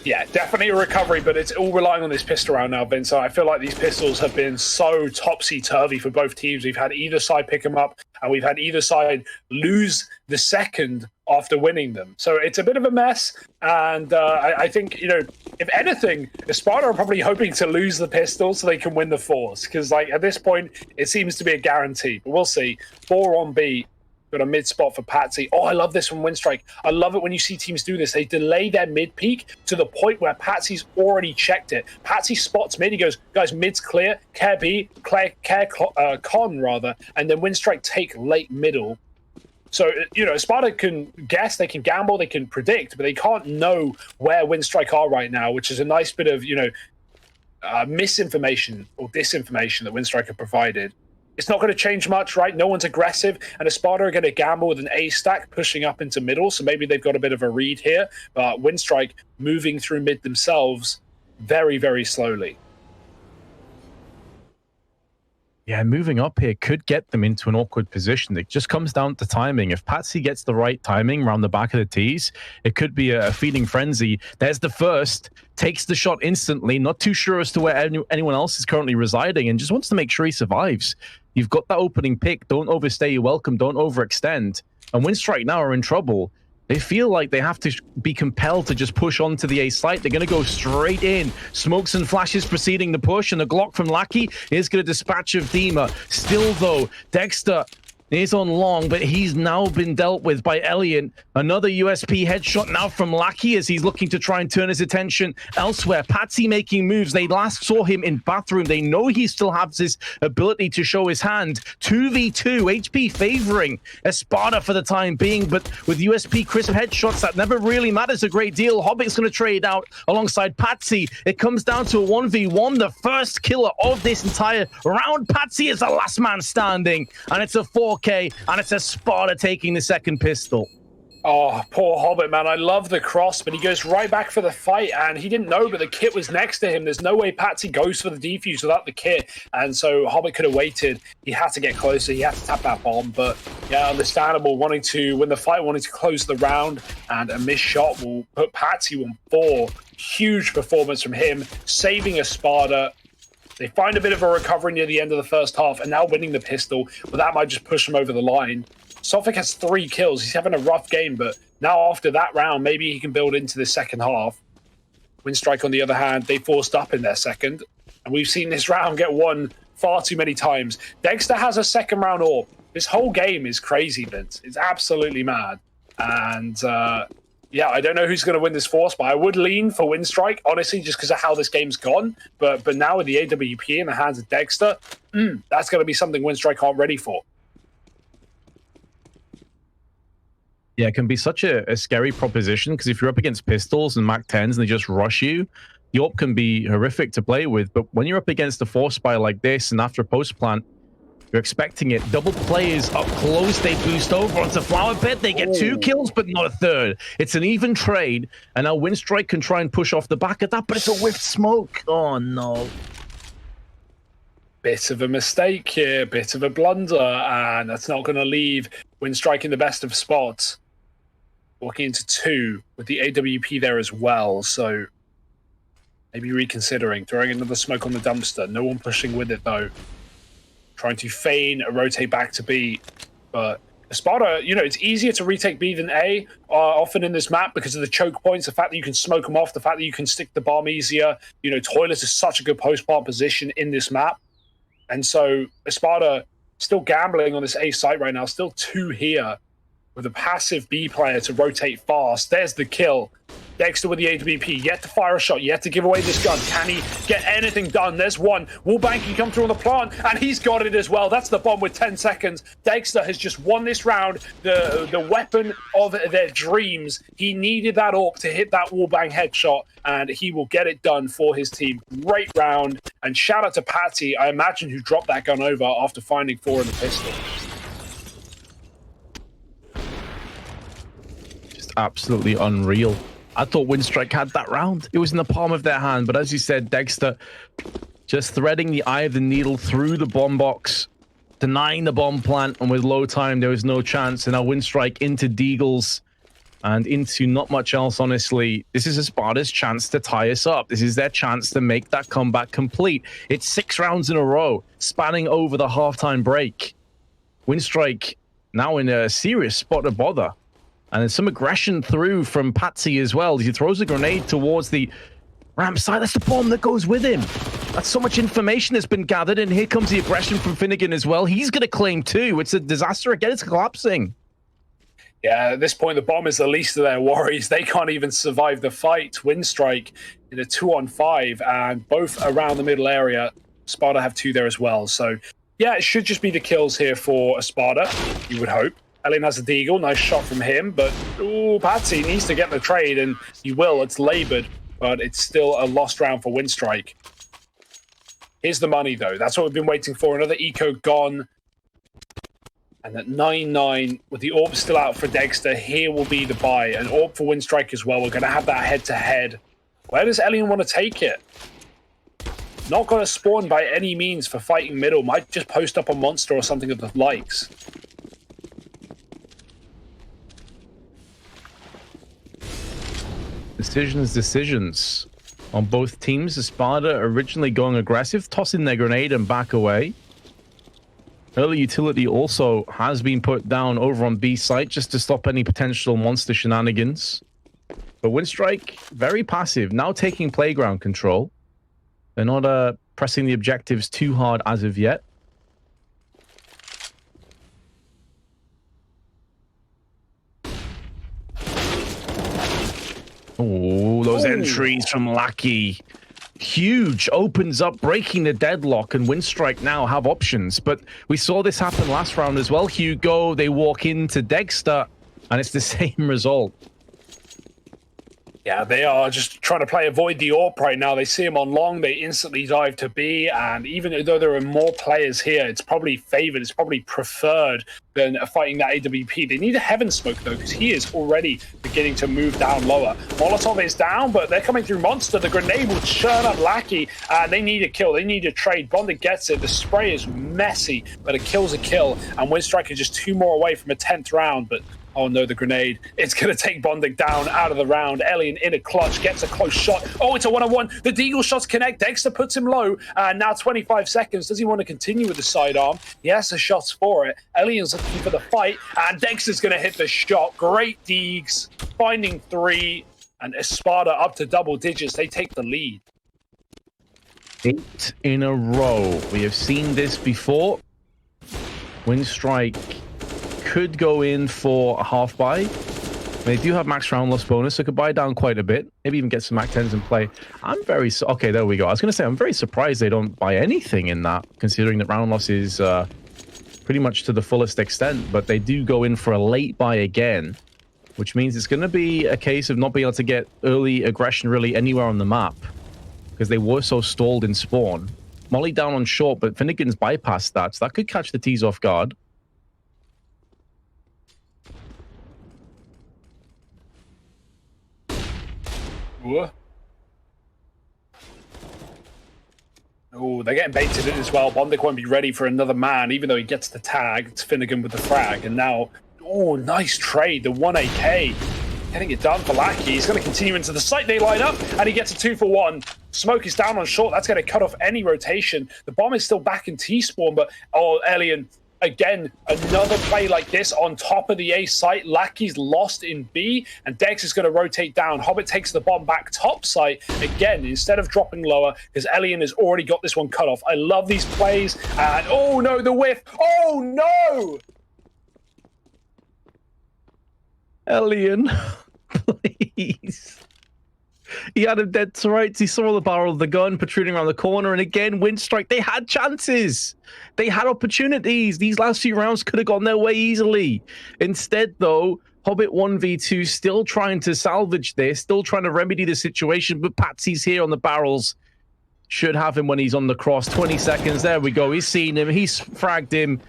Yeah, definitely a recovery, but it's all relying on this pistol round now, Vince. I feel like these pistols have been so topsy-turvy for both teams. We've had either side pick them up, and we've had either side lose the second after winning them. So it's a bit of a mess, and I think, you know, if anything, ESPADA are probably hoping to lose the pistol so they can win the fours, because, like, at this point, it seems to be a guarantee. But we'll see. 4 on B. Got a mid spot for Patsy. Oh, I love this from Winstrike. I love it when you see teams do this. They delay their mid peak to the point where Patsy's already checked it. Patsy spots mid. He goes, guys, mid's clear. Care B, con rather, and then Winstrike take late middle. So, you know, ESPADA can guess, they can gamble, they can predict, but they can't know where Winstrike are right now, which is a nice bit of, you know, misinformation or disinformation that Winstrike have provided. It's not going to change much, right? No one's aggressive, and ESPADA are going to gamble with an A stack pushing up into middle, so maybe they've got a bit of a read here. But Winstrike moving through mid themselves very, very slowly. Yeah, moving up here could get them into an awkward position. It just comes down to timing. If Patsy gets the right timing around the back of the tees, it could be a feeding frenzy. There's the first, takes the shot instantly, not too sure as to where anyone else is currently residing, and just wants to make sure he survives. You've got that opening pick. Don't overstay your welcome. Don't overextend. And Winstrike now are in trouble. They feel like they have to be compelled to just push on to the A site. They're going to go straight in. Smokes and flashes preceding the push, and a Glock from Lackey is going to dispatch of Dima. Still, though, Dexter is on long, but he's now been dealt with by Elliot. Another USP headshot now from Lackey as he's looking to try and turn his attention elsewhere. Patsy making moves. They last saw him in bathroom. They know he still has his ability to show his hand. 2v2, HP favoring ESPADA for the time being, but with USP crisp headshots, that never really matters a great deal. Hobbit's going to trade out alongside Patsy. It comes down to a 1v1, the first killer of this entire round. Patsy is the last man standing, and it's a 4K, and it's ESPADA taking the second pistol. Oh, poor Hobbit, man. I love the cross, but he goes right back for the fight, and he didn't know, but the kit was next to him. There's no way Patsy goes for the defuse without the kit, and so Hobbit could have waited. He had to get closer. He had to tap that bomb, but yeah, understandable. Wanting to win the fight, wanting to close the round, and a missed shot will put Patsy on 4. Huge performance from him, saving ESPADA. They find a bit of a recovery near the end of the first half, and now winning the pistol, but that might just push him over the line. Sophic has 3 kills. He's having a rough game, but now after that round, maybe he can build into the second half. Winstrike, on the other hand, they forced up in their second, and we've seen this round get won far too many times. Dexter has a second round orb. This whole game is crazy, Vince. It's absolutely mad. And yeah, I don't know who's going to win this force, but I would lean for Winstrike, honestly, just because of how this game's gone. But now with the AWP in the hands of Dexter, that's going to be something Winstrike aren't ready for. Yeah, it can be such a scary proposition, because if you're up against pistols and Mac 10s and they just rush you, the AWP can be horrific to play with. But when you're up against a force spy like this, and after a post plant, you're expecting it. Double players up close. They boost over onto Flower Pit. They get 2 kills, but not a third. It's an even trade. And now Winstrike can try and push off the back of that, but it's a whiffed smoke. Oh, no. Bit of a mistake here, bit of a blunder, and that's not going to leave Winstrike in the best of spots. Walking into 2 with the AWP there as well, so maybe reconsidering, throwing another smoke on the dumpster. No one pushing with it, though. Trying to feign a rotate back to B, but ESPADA, you know, it's easier to retake B than A often in this map because of the choke points, the fact that you can smoke them off, the fact that you can stick the bomb easier. You know, Toilet is such a good post-plant position in this map, and so ESPADA still gambling on this A site right now, still 2 here with a passive B player to rotate fast. There's the kill. Dexter with the AWP, yet to fire a shot, yet to give away this gun. Can he get anything done? There's one. Wallbang can come through on the plant, and he's got it as well. That's the bomb with 10 seconds. Dexter has just won this round. The weapon of their dreams. He needed that AWP to hit that wallbang headshot, and he will get it done for his team. Great round, and shout out to Patsy, I imagine, who dropped that gun over after finding 4 in the pistol. Just absolutely unreal. I thought Winstrike had that round. It was in the palm of their hand. But as you said, Dexter just threading the eye of the needle through the bomb box, denying the bomb plant, and with low time, there was no chance. And now Winstrike into Deagles and into not much else, honestly. This is ESPADA's chance to tie us up. This is their chance to make that comeback complete. It's 6 rounds in a row, spanning over the halftime break. Winstrike now in a serious spot to bother. And there's some aggression through from Patsy as well. He throws a grenade towards the ramp side. That's the bomb that goes with him. That's so much information that's been gathered. And here comes the aggression from Finnegan as well. He's going to claim too. It's a disaster again. It's collapsing. Yeah, at this point, the bomb is the least of their worries. They can't even survive the fight. Winstrike in a 2-on-5, and both around the middle area. ESPADA have 2 there as well. So, yeah, it should just be the kills here for ESPADA, you would hope. Alien has a deagle, nice shot from him, but ooh, Patsy needs to get the trade, and he will. It's labored, but it's still a lost round for Winstrike. Here's the money, though. That's what we've been waiting for. Another eco gone. And at 9-9, with the AWP still out for Dexter, here will be the buy. An AWP for Winstrike as well. We're going to have that head-to-head. Where does Alien want to take it? Not going to spawn by any means for fighting middle. Might just post up a monster or something of the likes. Decisions on both teams. ESPADA originally going aggressive, tossing their grenade and back away. Early utility also has been put down over on B site just to stop any potential monster shenanigans. But Winstrike, very passive, now taking playground control. They're not pressing the objectives too hard as of yet. Oh, those entries from Lackey. Huge. Opens up, breaking the deadlock, and Winstrike now have options. But we saw this happen last round as well. Hugo, they walk into Dexter, and it's the same result. Yeah, they are just trying to play avoid the AWP right now. They see him on long, they instantly dive to B, and even though there are more players here, it's probably favored, it's probably preferred than fighting that AWP. They need a heaven smoke, though, because he is already beginning to move down lower. Molotov is down, but they're coming through Monster. The grenade will churn up Lackey, and they need a kill. They need a trade. Bonded gets it. The spray is messy, but a kill's a kill, and Winstrike is just 2 more away from a 10th round, but oh no, the grenade. It's going to take Bondic down out of the round. Alien in a clutch, gets a close shot. Oh, it's a 1-on-1. The deagle shots connect. Dexter puts him low. And now 25 seconds. Does he want to continue with the sidearm? He has the shots for it. Alien's looking for the fight. And Dexter's going to hit the shot. Great Deegs. Finding 3. And ESPADA up to double digits. They take the lead. 8 in a row. We have seen this before. Winstrike could go in for a half buy. They do have max round loss bonus, so could buy down quite a bit. Maybe even get some Mac 10s in play. I'm very... Okay, there we go. I was going to say, I'm very surprised they don't buy anything in that, considering that round loss is pretty much to the fullest extent. But they do go in for a late buy again, which means it's going to be a case of not being able to get early aggression really anywhere on the map, because they were so stalled in spawn. Molly down on short, but Finnegan's bypassed that, so that could catch the T's off guard. Oh, they're getting baited in as well. Bondic won't be ready for another man, even though he gets the tag. It's Finnegan with the frag. And now, oh, nice trade. The 1 AK. Getting it done for Lackey. He's going to continue into the site. They line up, and he gets a 2-for-1. Smoke is down on short. That's going to cut off any rotation. The bomb is still back in T-spawn, but, oh, Alien... Again, another play like this on top of the A site. Lackey's lost in B, and Dex is going to rotate down. Hobbit takes the bomb back top site again instead of dropping lower, because Elian has already got this one cut off. I love these plays, and oh no, the whiff. Oh no! Elian, please. He had him dead to rights. He saw the barrel of the gun protruding around the corner. And again, Winstrike, they had chances. They had opportunities. These last few rounds could have gone their way easily. Instead, though, Hobbit 1v2 still trying to salvage this, still trying to remedy the situation. But Patsy's here on the barrels. Should have him when he's on the cross. 20 seconds. There we go. He's seen him. He's fragged him.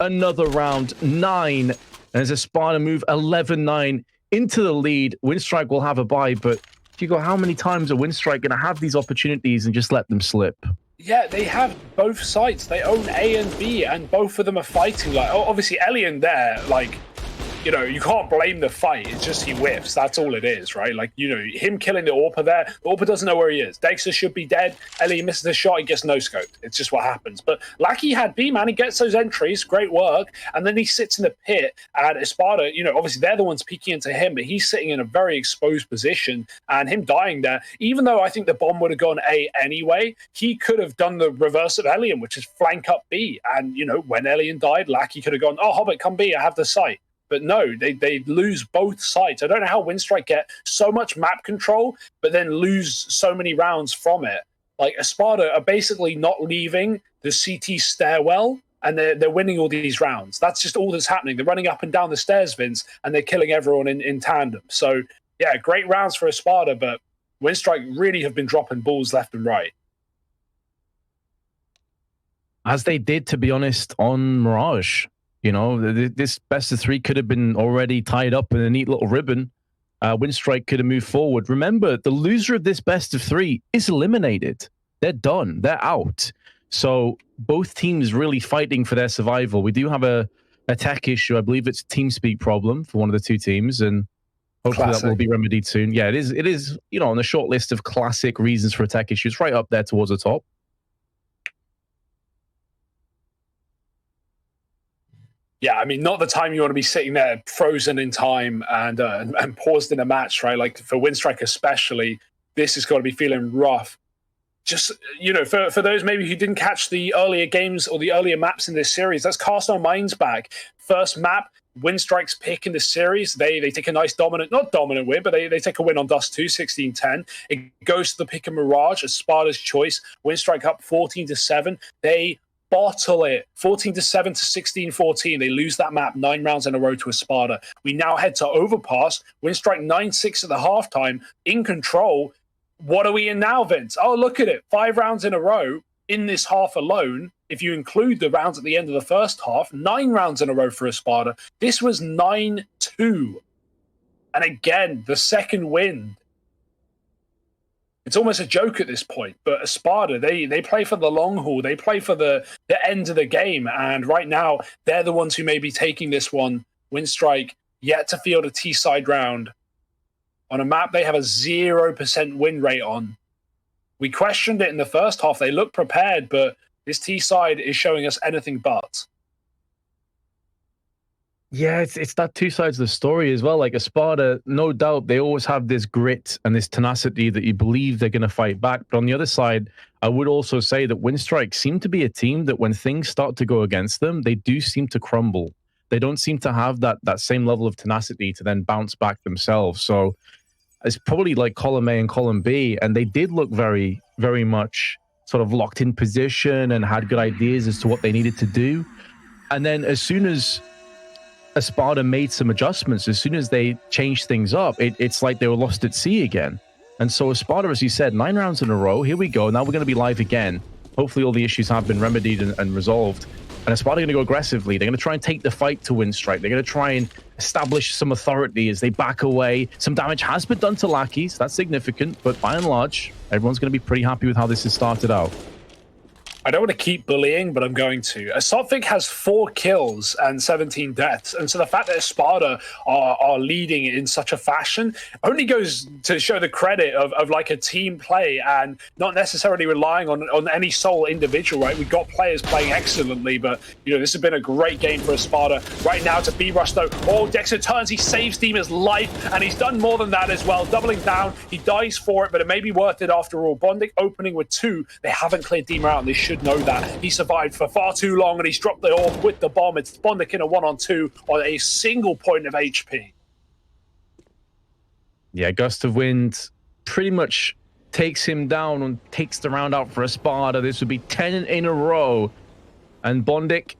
Another round. 9. As ESPADA move 11-9 into the lead. Winstrike will have a bye, but Hugo, how many times are Winstrike going to have these opportunities and just let them slip? Yeah, they have both sides. They own A and B, and both of them are fighting. Like, obviously, Elian there, like, you know, you can't blame the fight. It's just he whiffs. That's all it is, right? Like, you know, him killing the AWPer there. The AWPer doesn't know where he is. Dexter should be dead. Ellie misses a shot. He gets no-scoped. It's just what happens. But Lackey had B, man. He gets those entries. Great work. And then he sits in the pit. And ESPADA, you know, obviously they're the ones peeking into him, but he's sitting in a very exposed position. And him dying there, even though I think the bomb would have gone A anyway, he could have done the reverse of Elian, which is flank up B. And, you know, when Elian died, Lackey could have gone, oh, Hobbit, come B. I have the site. But no, they lose both sides. I don't know how Winstrike get so much map control, but then lose so many rounds from it. Like, ESPADA are basically not leaving the CT stairwell, and they're winning all these rounds. That's just all that's happening. They're running up and down the stairs, Vince, and they're killing everyone in tandem. So, yeah, great rounds for ESPADA, but Winstrike really have been dropping balls left and right. As they did, to be honest, on Mirage. You know, this best of 3 could have been already tied up in a neat little ribbon. Winstrike could have moved forward. Remember, the loser of this best of 3 is eliminated. They're done. They're out. So both teams really fighting for their survival. We do have a tech issue. I believe it's a TeamSpeak problem for one of the two teams, and hopefully that will be remedied soon. Yeah, it is, you know, on the short list of classic reasons for a tech issue. It's right up there towards the top. Yeah, I mean, not the time you want to be sitting there frozen in time and paused in a match, right? Like, for Winstrike especially, this has got to be feeling rough. Just, you know, for those maybe who didn't catch the earlier games or the earlier maps in this series, let's cast our minds back. First map, Winstrike's pick in the series. They take a nice not dominant win, but they take a win on Dust 2, 16-10. It goes to the pick of Mirage, ESPADA's choice. Winstrike up 14-7. They bottle it 14-7 to 16-14. They lose that map 9 rounds in a row to ESPADA. We now head to Overpass. Winstrike 9-6 at the halftime, in control. What are we in now, Vince? Oh, look at it. 5 rounds in a row in this half alone. If you include the rounds at the end of the first half, 9 rounds in a row for ESPADA. This was 9-2. And again, the second win. It's almost a joke at this point, but ESPADA, they play for the long haul. They play for the end of the game. And right now, they're the ones who may be taking this one. Winstrike yet to field a T-side round. On a map they have a 0% win rate on. We questioned it in the first half. They look prepared, but this T-side is showing us anything but. Yeah, it's that two sides of the story as well. Like, ESPADA, no doubt, they always have this grit and this tenacity that you believe they're going to fight back. But on the other side, I would also say that Winstrike seem to be a team that when things start to go against them, they do seem to crumble. They don't seem to have that same level of tenacity to then bounce back themselves. So it's probably like column A and column B, and they did look very, very much sort of locked in position and had good ideas as to what they needed to do. And then as soon as ESPADA made some adjustments, as soon as they changed things up, it's like they were lost at sea again. And so ESPADA, as you said, 9 rounds in a row. Here we go. Now we're going to be live again. Hopefully all the issues have been remedied and resolved. And ESPADA are going to go aggressively. They're going to try and take the fight to Winstrike. They're going to try and establish some authority as they back away. Some damage has been done to Lackeys. That's significant. But by and large, everyone's going to be pretty happy with how this has started out. I don't want to keep bullying, but I'm going to. Sophic has 4 kills and 17 deaths. And so the fact that ESPADA are leading in such a fashion only goes to show the credit of like a team play and not necessarily relying on any sole individual, right? We've got players playing excellently, but, you know, this has been a great game for ESPADA. Right now to B-Rush, though. Oh, Dexter turns. He saves Deema's life, and he's done more than that as well. Doubling down. He dies for it, but it may be worth it after all. Bondic opening with 2. They haven't cleared Deema out, and they should know that. He survived for far too long, and he's dropped the orb with the bomb. It's Bondic in a 1-on-2 on a single point of HP. Yeah, gust of wind pretty much takes him down and takes the round out for ESPADA. This would be 10 in a row. And Bondik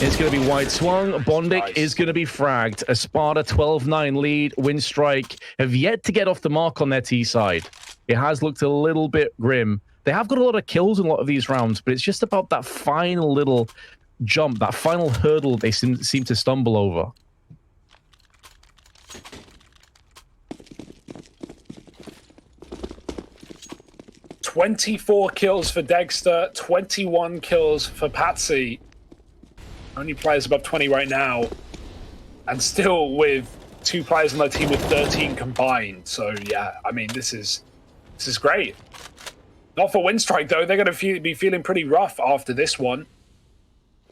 is going to be wide swung. Bondik is going to be fragged. ESPADA 12-9 lead. Winstrike have yet to get off the mark on their T side. It has looked a little bit grim. They have got a lot of kills in a lot of these rounds, but it's just about that final little jump, that final hurdle they seem to stumble over. "24 kills for Dexter, 21 kills for Patsy. Only players above 20 right now. And still with 2 players on their team with 13 combined. So, yeah, I mean, this is great. Not for Winstrike, though. They're going to be feeling pretty rough after this one.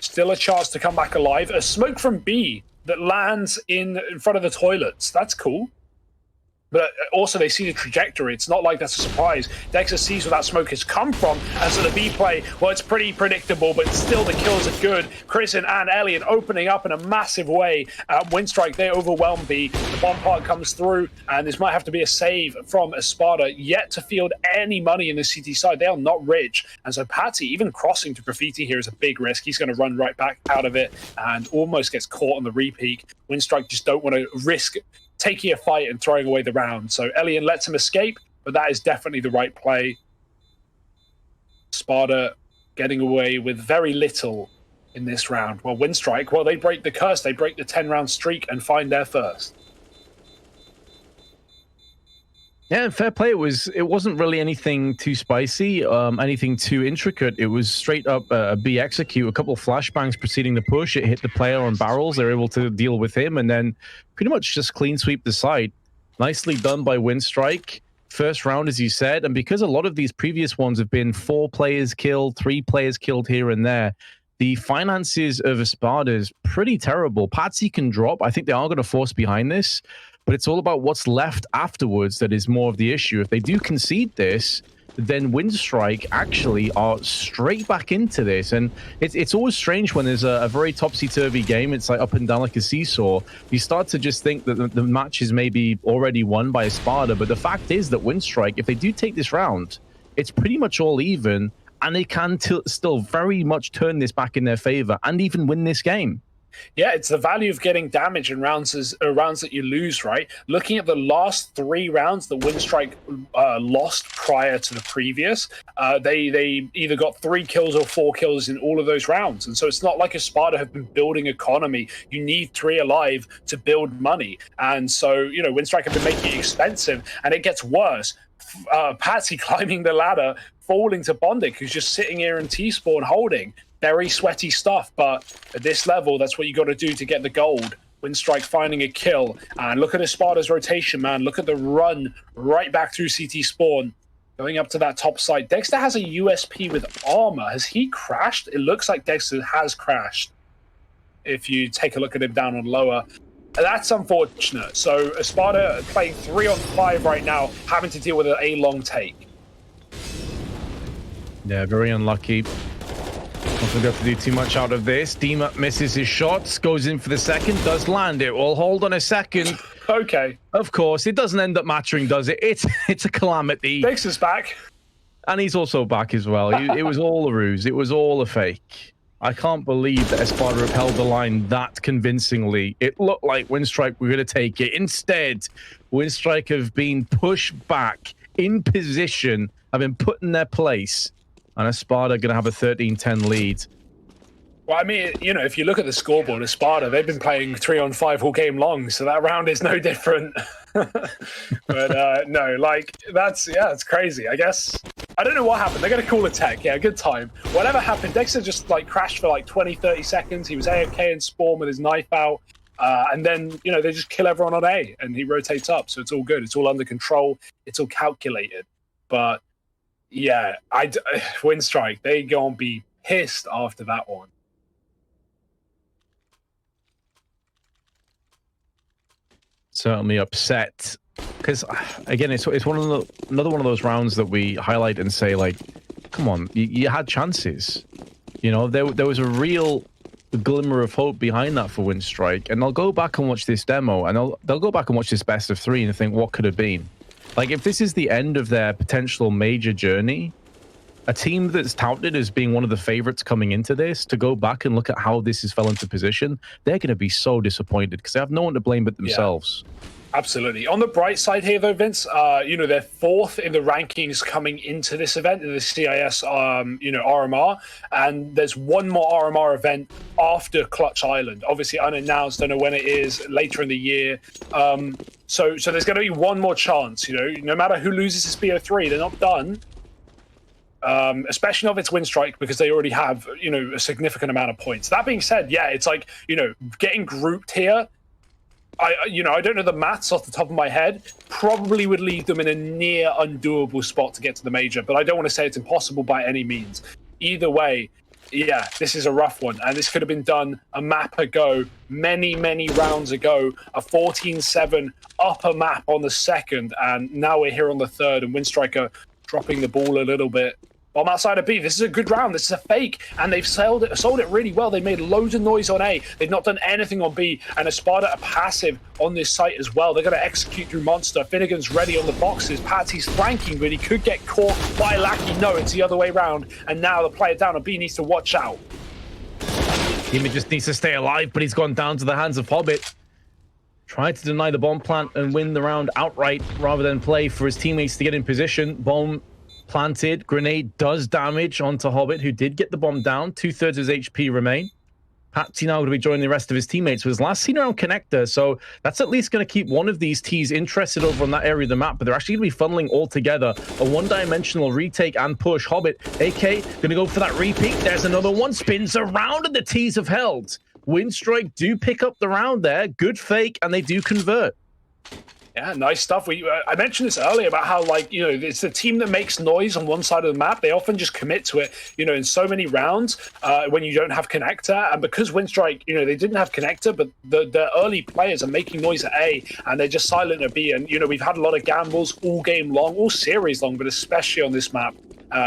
Still a chance to come back alive. A smoke from B that lands in front of the toilets. That's cool. But also, they see the trajectory. It's not like that's a surprise. Dexter sees where that smoke has come from. And so the B play, well, it's pretty predictable, but still the kills are good. Chrisen and Elliot opening up in a massive way. Winstrike, they overwhelm B. The bomb part comes through, and this might have to be a save from ESPADA. Yet to field any money in the CT side. They are not rich. And so Patsy, even crossing to Graffiti here is a big risk. He's going to run right back out of it and almost gets caught on the repeat. Winstrike just don't want to risk taking a fight and throwing away the round. So Elian lets him escape, but that is definitely the right play. ESPADA getting away with very little in this round. Well, Winstrike, well, they break the curse. They break the 10-round streak and find their first. Yeah, fair play. It wasn't really anything too spicy, anything too intricate. It was straight up a B execute, a couple of flashbangs preceding the push. It hit the player on barrels. They're able to deal with him and then pretty much just clean sweep the side. Nicely done by Winstrike. First round, as you said, and because a lot of these previous ones have been 4 players killed, 3 players killed here and there, the finances of ESPADA is pretty terrible. Patsy can drop. I think they are going to force behind this. But it's all about what's left afterwards that is more of the issue. If they do concede this, then Winstrike actually are straight back into this. And it's always strange when there's a very topsy-turvy game. It's like up and down like a seesaw. You start to just think that the match is maybe already won by ESPADA. But the fact is that Winstrike, if they do take this round, it's pretty much all even. And they can still very much turn this back in their favor and even win this game. Yeah, it's the value of getting damage in rounds that you lose, right? Looking at the last 3 rounds that Winstrike lost prior to the previous, they either got 3 kills or 4 kills in all of those rounds. And so it's not like ESPADA have been building economy. You need 3 alive to build money. And so, you know, Winstrike have been making it expensive, and it gets worse. Patsy climbing the ladder, falling to Bondik, who's just sitting here in T-spawn holding. Very sweaty stuff, but at this level, that's what you got to do to get the gold. Winstrike finding a kill. And look at ESPADA's rotation, man. Look at the run right back through CT spawn. Going up to that top side. Dexter has a USP with armor. Has he crashed? It looks like Dexter has crashed. If you take a look at him down on lower. That's unfortunate. So ESPADA playing 3-on-5 right now, having to deal with an A-long take. Yeah, very unlucky. Not going to have to do too much out of this. Dima misses his shots, goes in for the second, does land it. Well, hold on a second. Okay. Of course, it doesn't end up mattering, does it? It's a calamity. Dexter's back. And he's also back as well. It was all a ruse. It was all a fake. I can't believe that ESPADA have held the line that convincingly. It looked like Winstrike were going to take it. Instead, Winstrike have been pushed back in position, have been put in their place. And ESPADA are going to have a 13-10 lead. Well, I mean, you know, if you look at the scoreboard, ESPADA, they've been playing 3-on-5 all game long, so that round is no different. But no, like, it's crazy. I guess, I don't know what happened. They're going to call a tech. Yeah, good time. Whatever happened, Dexter just, like, crashed for, like, 20, 30 seconds. He was AFK and spawn with his knife out. And then, you know, they just kill everyone on A, and he rotates up, so it's all good. It's all under control. It's all calculated. But yeah, Winstrike, they gonna be pissed after that one. Certainly upset, because again, it's another one of those rounds that we highlight and say, like, come on, you had chances. You know, there was a real glimmer of hope behind that for Winstrike, and they'll go back and watch this demo, and they'll go back and watch this best of 3 and think, what could have been? Like, if this is the end of their potential major journey, a team that's touted as being one of the favorites coming into this, to go back and look at how this has fell into position, they're going to be so disappointed because they have no one to blame but themselves. Yeah. Absolutely. On the bright side here, though, Vince, you know, they're fourth in the rankings coming into this event, in the CIS, you know, RMR, and there's one more RMR event after Clutch Island. Obviously unannounced, don't know when it is, later in the year. So there's going to be one more chance, you know, no matter who loses this BO3, they're not done. Especially if it's Winstrike, because they already have, you know, a significant amount of points. That being said, yeah, it's like, you know, getting grouped here, I don't know the maths off the top of my head, probably would leave them in a near undoable spot to get to the major, but I don't want to say it's impossible by any means. Either way, yeah, this is a rough one, and this could have been done a map ago, many rounds ago, a 14-7 upper map on the second, and now we're here on the third, and Winstrike dropping the ball a little bit. Bomb outside of B. This is a good round. This is a fake, and they've sold it really well. They made loads of noise on A. They've not done anything on B, and ESPADA are passive on this site as well. They're going to execute through Monster. Finnegan's ready on the boxes. Patsy's flanking, but he could get caught by Lackey. No, it's the other way around, and now the player down on B needs to watch out. He just needs to stay alive, but he's gone down to the hands of Hobbit. Tried to deny the bomb plant and win the round outright rather than play for his teammates to get in position. Bomb planted, grenade does damage onto Hobbit, who did get the bomb down. 2/3 of his HP remain. Patsy now going to be joining the rest of his teammates, was last seen around Connector, so that's at least going to keep one of these T's interested over on that area of the map, but they're actually going to be funneling all together. A one-dimensional retake and push. Hobbit, AK, going to go for that repeat. There's another one, spins around, and the T's have held. Winstrike do pick up the round there. Good fake, and they do convert. Yeah, nice stuff. I mentioned this earlier about how, like, you know, it's the team that makes noise on one side of the map. They often just commit to it, you know, in so many rounds when you don't have connector. And because Winstrike, you know, they didn't have connector, but the early players are making noise at A, and they're just silent at B. And, you know, we've had a lot of gambles all game long, all series long, but especially on this map.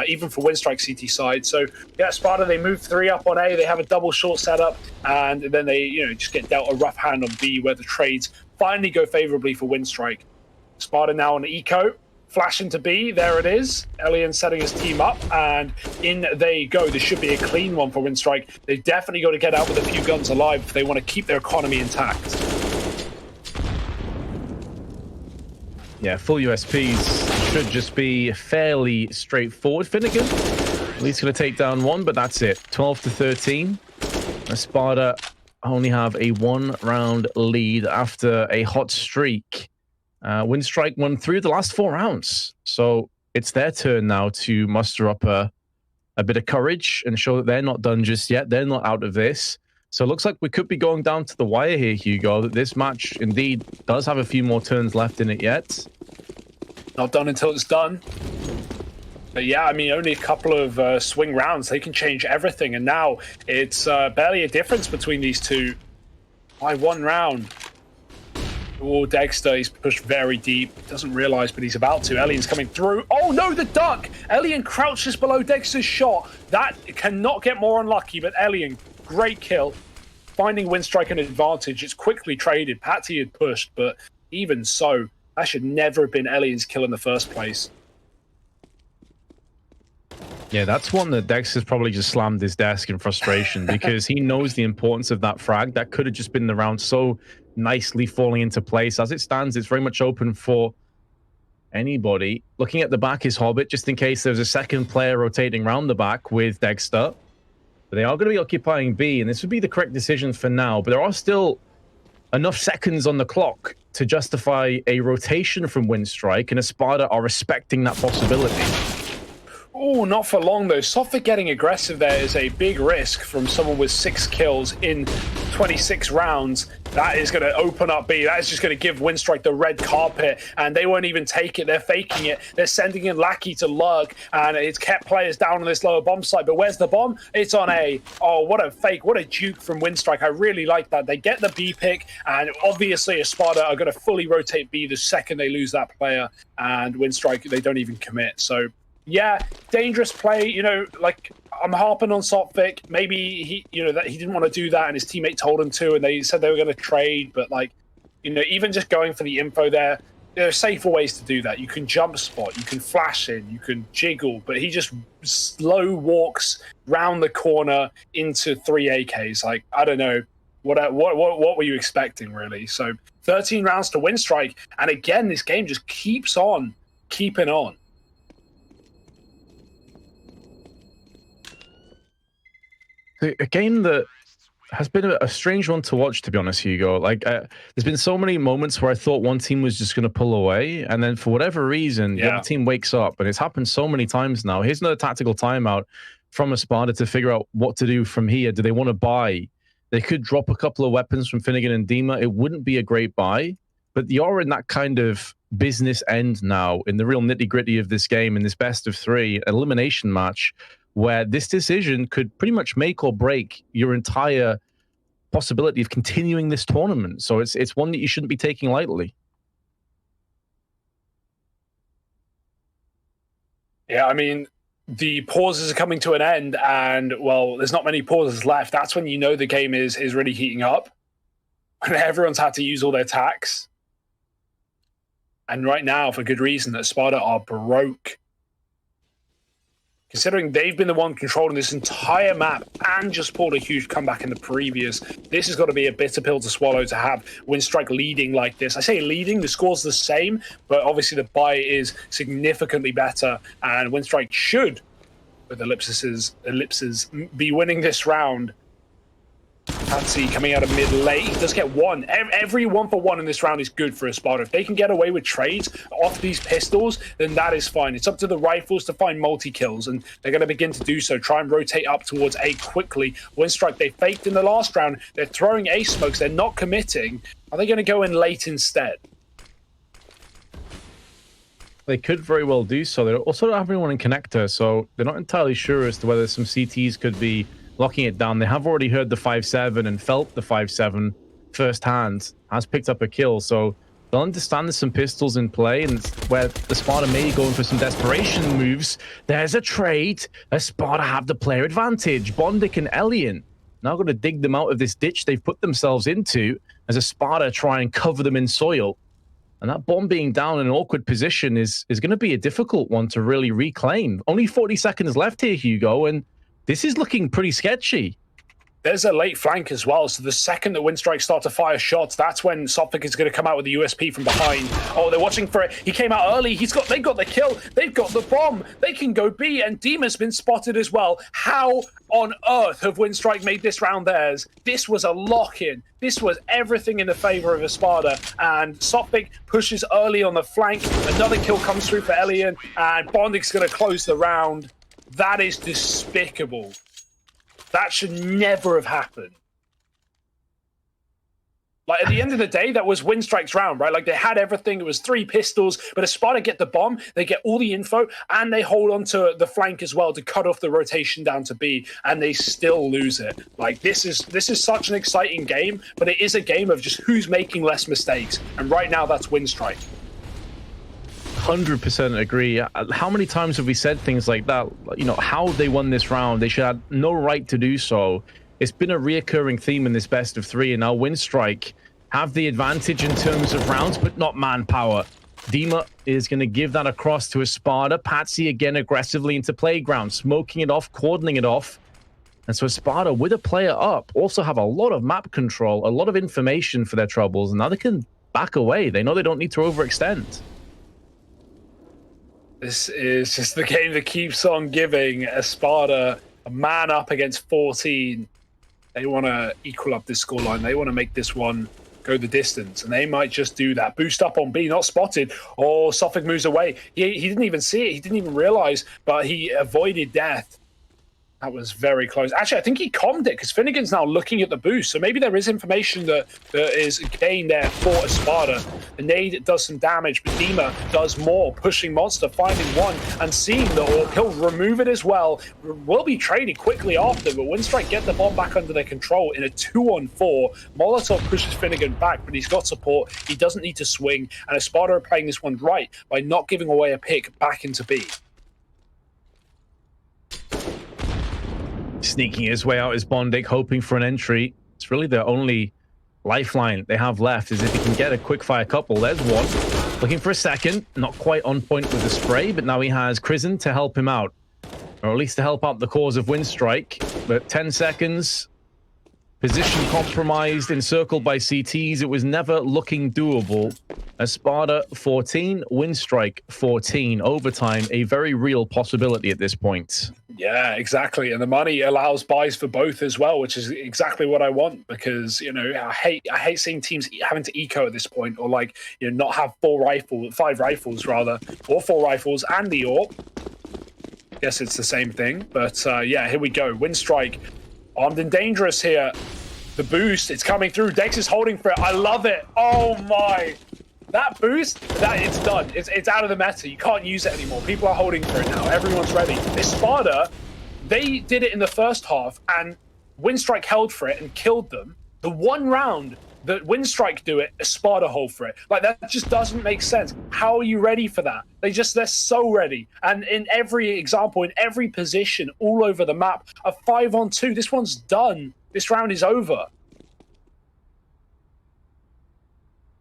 Even for Winstrike CT side. So yeah, ESPADA, they move 3 up on A, they have a double short setup, and then they, you know, just get dealt a rough hand on B, where the trades finally go favorably for Winstrike. ESPADA now on eco, flash into B, there it is. Elian setting his team up, and in they go. This should be a clean one for Winstrike. They've definitely got to get out with a few guns alive if they want to keep their economy intact. Yeah, full USPs should just be fairly straightforward. Finnegan, at least going to take down one, but that's it. 12-13. ESPADA only have a 1-round lead after a hot streak. Winstrike won 3 of the last 4 rounds. So it's their turn now to muster up a bit of courage and show that they're not done just yet. They're not out of this. So it looks like we could be going down to the wire here, Hugo, that this match indeed does have a few more turns left in it yet. Not done until it's done. But yeah, I mean, only a couple of swing rounds. They can change everything. And now it's barely a difference between these two by 1 round. Oh, Dexter, he's pushed very deep. Doesn't realize, but he's about to. Elian's coming through. Oh, no, the duck! Elian crouches below Dexter's shot. That cannot get more unlucky, but Elian, great kill. Finding Winstrike an advantage. It's quickly traded. Patsy had pushed, but even so, that should never have been Elian's kill in the first place. Yeah, that's one that Dex has probably just slammed his desk in frustration because he knows the importance of that frag. That could have just been the round so nicely falling into place. As it stands, it's very much open for anybody. Looking at the back is Hobbit, just in case there's a second player rotating around the back with Dexter. But they are going to be occupying B, and this would be the correct decision for now. But there are still enough seconds on the clock to justify a rotation from Winstrike, and ESPADA are respecting that possibility. Oh, not for long, though. Sophic getting aggressive there is a big risk from someone with 6 kills in 26 rounds. That is going to open up B. That is just going to give Winstrike the red carpet, and they won't even take it. They're faking it. They're sending in Lackey to lurk, and it's kept players down on this lower bomb site. But where's the bomb? It's on A. Oh, what a fake. What a juke from Winstrike. I really like that. They get the B pick, and obviously ESPADA are going to fully rotate B the second they lose that player, and Winstrike, they don't even commit. So yeah, dangerous play. You know, like, I'm harping on Sophic. Maybe he, you know, that he didn't want to do that, and his teammate told him to, and they said they were going to trade. But, like, you know, even just going for the info there, there are safer ways to do that. You can jump spot, you can flash in, you can jiggle, but he just slow walks round the corner into 3 AKs. Like, I don't know. What were you expecting, really? So 13 rounds to Winstrike, and again, this game just keeps on keeping on. A game that has been a strange one to watch, to be honest, Hugo. Like, there's been so many moments where I thought one team was just going to pull away, and then for whatever reason, the other team wakes up, and it's happened so many times now. Here's another tactical timeout from ESPADA to figure out what to do from here. Do they want to buy? They could drop a couple of weapons from Finnegan and Dima. It wouldn't be a great buy, but you're in that kind of business end now, in the real nitty-gritty of this game, in this best of 3 elimination match, where this decision could pretty much make or break your entire possibility of continuing this tournament. So it's one that you shouldn't be taking lightly. Yeah, I mean, the pauses are coming to an end, and, well, there's not many pauses left. That's when you know the game is really heating up. And everyone's had to use all their attacks. And right now, for good reason, that ESPADA are broke. Considering they've been the one controlling this entire map and just pulled a huge comeback in the previous, this has got to be a bitter pill to swallow to have Winstrike leading like this. I say leading, the score's the same, but obviously the buy is significantly better, and Winstrike should, with ellipses, be winning this round. Patsy coming out of mid late. He does get one. Every 1-for-1 in this round is good for ESPADA. If they can get away with trades off these pistols, then that is fine. It's up to the rifles to find multi-kills, and they're going to begin to do so. Try and rotate up towards A quickly. Winstrike, they faked in the last round. They're throwing A smokes. They're not committing. Are they going to go in late instead? They could very well do so. They also don't have anyone in connector, so they're not entirely sure as to whether some CTs could be locking it down. They have already heard the 5-7 and felt the 5-7 firsthand. Has picked up a kill, so they'll understand there's some pistols in play, and where ESPADA may be going for some desperation moves. There's a trade. ESPADA have the player advantage. Bondik and Elian now got to dig them out of this ditch they've put themselves into as ESPADA try and cover them in soil. And that bomb being down in an awkward position is going to be a difficult one to really reclaim. Only 40 seconds left here, Hugo, and this is looking pretty sketchy. There's a late flank as well, so the second that Winstrike start to fire shots, that's when Sophic is going to come out with the USP from behind. Oh, they're watching for it. He came out early. They've got the kill. They've got the bomb. They can go B, and Dima's been spotted as well. How on earth have Winstrike made this round theirs? This was a lock-in. This was everything in the favor of ESPADA, and Sophic pushes early on the flank. Another kill comes through for Elian, and Bondik's going to close the round. That is despicable. That should never have happened. Like, at the end of the day, that was Winstrike's round, right? Like, they had everything. It was 3 pistols, but ESPADA get the bomb, they get all the info, and they hold on to the flank as well to cut off the rotation down to B, and they still lose it. Like, this is such an exciting game, but it is a game of just who's making less mistakes, and right now that's Winstrike. 100% agree. How many times have we said things like that? You know, how they won this round, they should have no right to do so. It's been a reoccurring theme in this best of 3, and now Winstrike have the advantage in terms of rounds, but not manpower. Dima is going to give that across to ESPADA. Patsy again aggressively into playground, smoking it off, cordoning it off. And so ESPADA, with a player up, also have a lot of map control, a lot of information for their troubles, and now they can back away. They know they don't need to overextend. This is just the game that keeps on giving. ESPADA a man up against 14. They want to equal up this scoreline. They want to make this one go the distance, and they might just do that. Boost up on B, not spotted. Oh, Sophic moves away. He didn't even see it. He didn't even realize, but he avoided death. That was very close. Actually, I think he calmed it because Finnegan's now looking at the boost. So maybe there is information that is gained there for ESPADA. The nade does some damage, but Dima does more, pushing Monster, finding one, and seeing the orb. He'll remove it as well. Will be traded quickly after, but Winstrike get the bomb back under their control in a 2-on-4. Molotov pushes Finnegan back, but he's got support. He doesn't need to swing, and ESPADA are playing this one right by not giving away a pick back into B. Sneaking his way out is Bondik, hoping for an entry. It's really their only lifeline they have left, is if he can get a quick fire couple. There's one. Looking for a second. Not quite on point with the spray, but now he has Crizzen to help him out. Or at least to help out the cause of Winstrike. But 10 seconds. Position compromised, encircled by CTs. It was never looking doable. ESPADA 14, Winstrike 14. Overtime, a very real possibility at this point. Yeah, exactly. And the money allows buys for both as well, which is exactly what I want, because, you know, I hate seeing teams having to eco at this point, or like, you know, not have 5 rifles rather, or 4 rifles and the AWP. Guess it's the same thing. But yeah, here we go. Winstrike armed and dangerous here. The boost, it's coming through. Dex is holding for it. I love it. Oh my. That boost, it's done. It's out of the meta. You can't use it anymore. People are holding for it now. Everyone's ready. ESPADA, they did it in the first half, and Winstrike held for it and killed them. The one round that Winstrike do it, ESPADA hold for it. Like, that just doesn't make sense. How are you ready for that? They're so ready. And in every example, in every position, all over the map, a 5-on-2, this one's done. This round is over.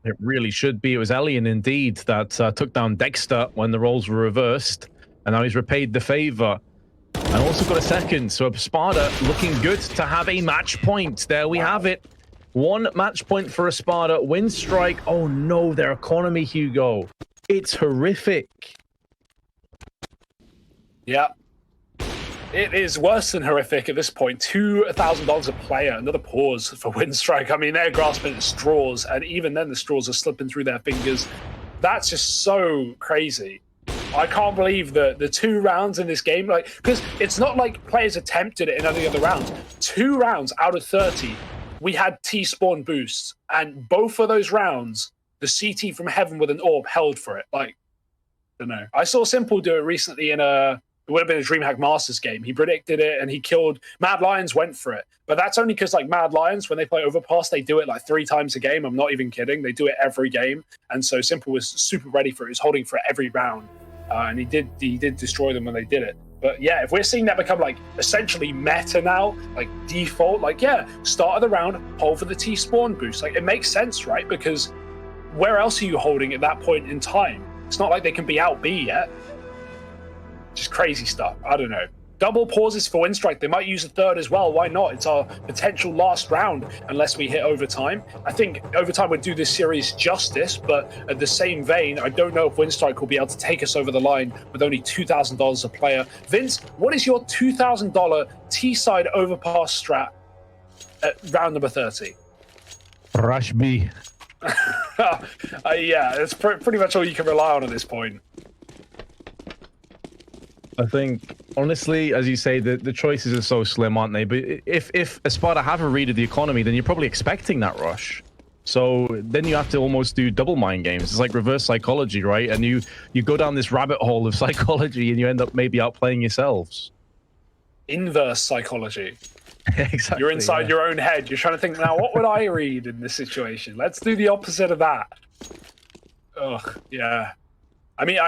It really should be. It was Alien indeed that took down Dexter when the roles were reversed, and now he's repaid the favor. And also got a second, so ESPADA looking good to have a match point. There we have it. 1 match point for ESPADA. Winstrike. Oh no, their economy, Hugo. It's horrific. Yeah. It is worse than horrific at this point. $2,000 a player. Another pause for Winstrike. I mean, they're grasping at straws, and even then the straws are slipping through their fingers. That's just so crazy. I can't believe the 2 rounds in this game. Like, because it's not like players attempted it in any other rounds. 2 rounds out of 30, we had T-spawn boosts, and both of those rounds, the CT from heaven with an AWP held for it. Like, I don't know. I saw Simple do it recently in it would have been a DreamHack Masters game. He predicted it and he killed. Mad Lions went for it. But that's only because, like, Mad Lions, when they play Overpass, they do it like 3 times a game. I'm not even kidding. They do it every game. And so Simple was super ready for it. He was holding for it every round. And he did destroy them when they did it. But yeah, if we're seeing that become like essentially meta now, like default, like, yeah, start of the round, hold for the T-spawn boost. Like, it makes sense, right? Because where else are you holding at that point in time? It's not like they can be out B yet. Just crazy stuff. I don't know. Double pauses for Winstrike. They might use a 3rd as well. Why not? It's our potential last round unless we hit overtime. I think overtime would do this series justice, but at the same vein, I don't know if Winstrike will be able to take us over the line with only $2,000 a player. Vince, what is your $2,000 T-side overpass strat at round number 30? Rush B. Yeah, it's pretty much all you can rely on at this point. I think, honestly, as you say, the choices are so slim, aren't they? But if ESPADA haven't readed the economy, then you're probably expecting that rush. So then you have to almost do double mind games. It's like reverse psychology, right? And you go down this rabbit hole of psychology and you end up maybe outplaying yourselves. Inverse psychology. Exactly. You're inside your own head. You're trying to think, now, what would I read in this situation? Let's do the opposite of that. Ugh, yeah. I mean,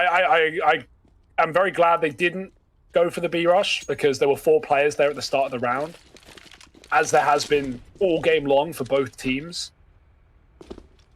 I'm very glad they didn't go for the B rush, because there were 4 players there at the start of the round, as there has been all game long for both teams.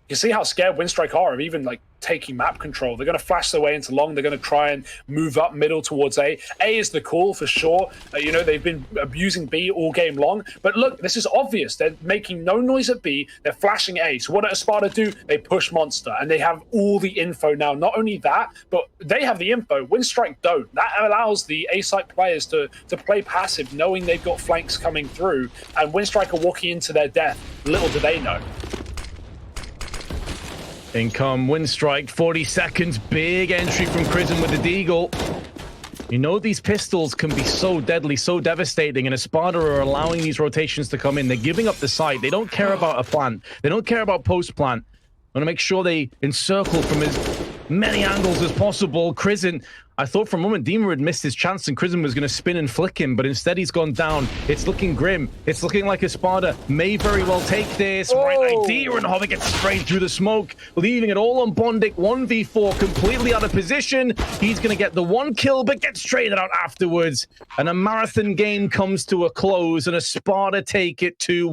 You see how scared Winstrike are of even like taking map control. They're going to flash their way into long. They're going to try and move up middle towards A. A is the call for sure. You know, they've been abusing B all game long. But look, this is obvious. They're making no noise at B. They're flashing A. So what does ESPADA do? They push Monster, and they have all the info now. Not only that, but they have the info. Winstrike don't. That allows the A-site players to play passive, knowing they've got flanks coming through, and Winstrike are walking into their death. Little do they know. In come Winstrike, 40 seconds, big entry from Crizzen with the Deagle. You know, these pistols can be so deadly, so devastating, and ESPADA are allowing these rotations to come in. They're giving up the site. They don't care about a plant. They don't care about post-plant. Want to make sure they encircle from as many angles as possible. Crizzen, I thought for a moment Dima had missed his chance and Crizzen was going to spin and flick him, but instead he's gone down. It's looking grim. It's looking like ESPADA may very well take this. Oh. Right idea, and Hobbit gets sprayed through the smoke, leaving it all on Bondic. 1v4, completely out of position. He's going to get the 1 kill, but gets traded out afterwards. And a marathon game comes to a close, and ESPADA take it 2-1.